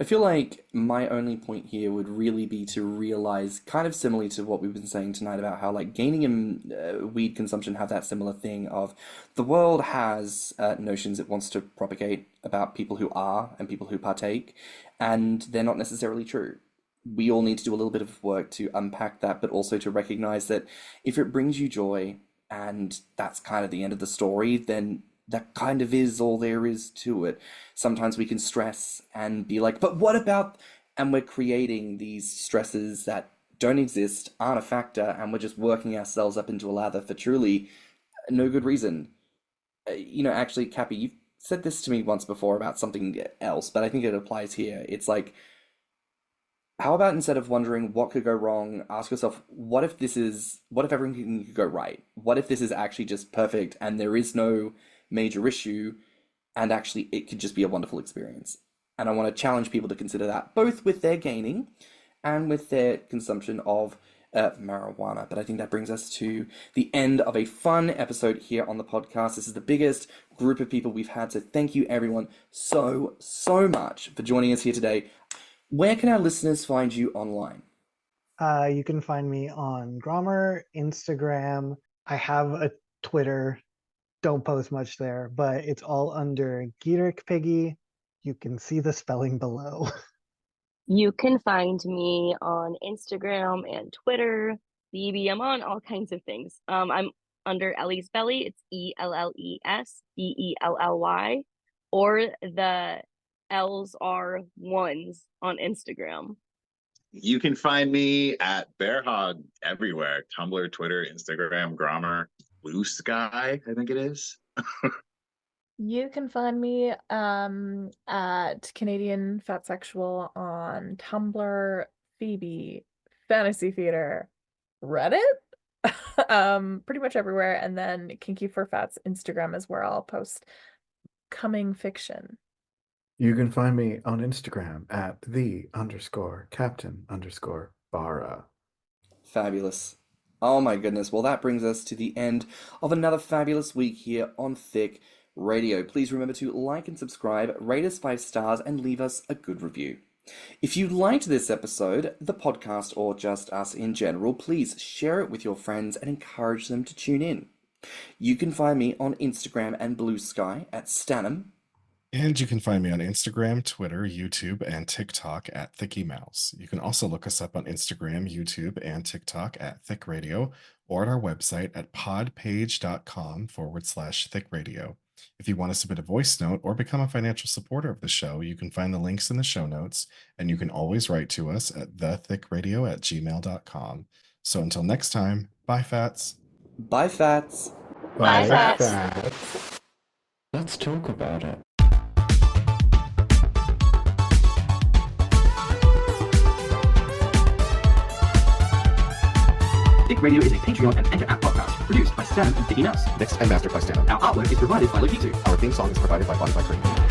B: I feel like my only point here would really be to realize, kind of similarly to what we've been saying tonight about how like gaming and weed consumption have that similar thing of the world has notions it wants to propagate about people who are and people who partake, and they're not necessarily true. We all need to do a little bit of work to unpack that, but also to recognize that if it brings you joy and that's kind of the end of the story, then that kind of is all there is to it. Sometimes we can stress and be like, but what about, and we're creating these stresses that don't exist, aren't a factor, and we're just working ourselves up into a lather for truly no good reason. Actually, Cappy, you've said this to me once before about something else, but I think it applies here. It's like, how about instead of wondering what could go wrong, ask yourself, what if everything could go right? What if this is actually just perfect and there is no major issue, and actually it could just be a wonderful experience? And I want to challenge people to consider that, both with their gaining and with their consumption of marijuana. But I think that brings us to the end of a fun episode here on the podcast. This is the biggest group of people we've had, so thank you everyone so much for joining us here today. Where can our listeners find you online?
D: You can find me on Grommr, Instagram. I have a Twitter. Don't post much there, but it's all under gwrychpiggy. You can see the spelling below.
E: You can find me on Instagram and Twitter. Feabie, I'm on all kinds of things. I'm under ellesbelly. It's ellesbelly, or the L's are ones on Instagram.
F: You can find me at bearhog everywhere: Tumblr, Twitter, Instagram, Grommr, BlueSky, I think it is.
G: You can find me at canadianfatsexual on Tumblr, Feabie, FantasyFeeder, Reddit, pretty much everywhere. And then Kinky for Fats Instagram is where I'll post coming fiction.
H: You can find me on Instagram at _captain_bara.
B: Fabulous. Oh my goodness. Well, that brings us to the end of another fabulous week here on Thicc Radio. Please remember to like and subscribe, rate us 5 stars, and leave us a good review. If you liked this episode, the podcast, or just us in general, please share it with your friends and encourage them to tune in. You can find me on Instagram and BlueSky at stannnum.
C: And you can find me on Instagram, Twitter, YouTube, and TikTok at thiccymouse. You can also look us up on Instagram, YouTube, and TikTok at Thicc Radio, or at our website at podpage.com/Thicc Radio. If you want to submit a voice note or become a financial supporter of the show, you can find the links in the show notes, and you can always write to us at thethicradio@gmail.com. So until next time, bye, Fats.
B: Bye, Fats.
E: Bye, Fats.
H: Fats.
A: Let's talk about it.
B: Thicc Radio is a Patreon and Enter app podcast produced by Stannnum and Thiccy Mouse.
C: Mixed and mastered by Stannnum.
B: Our artwork is provided by Logitu.
C: Our theme song is provided by Spotify.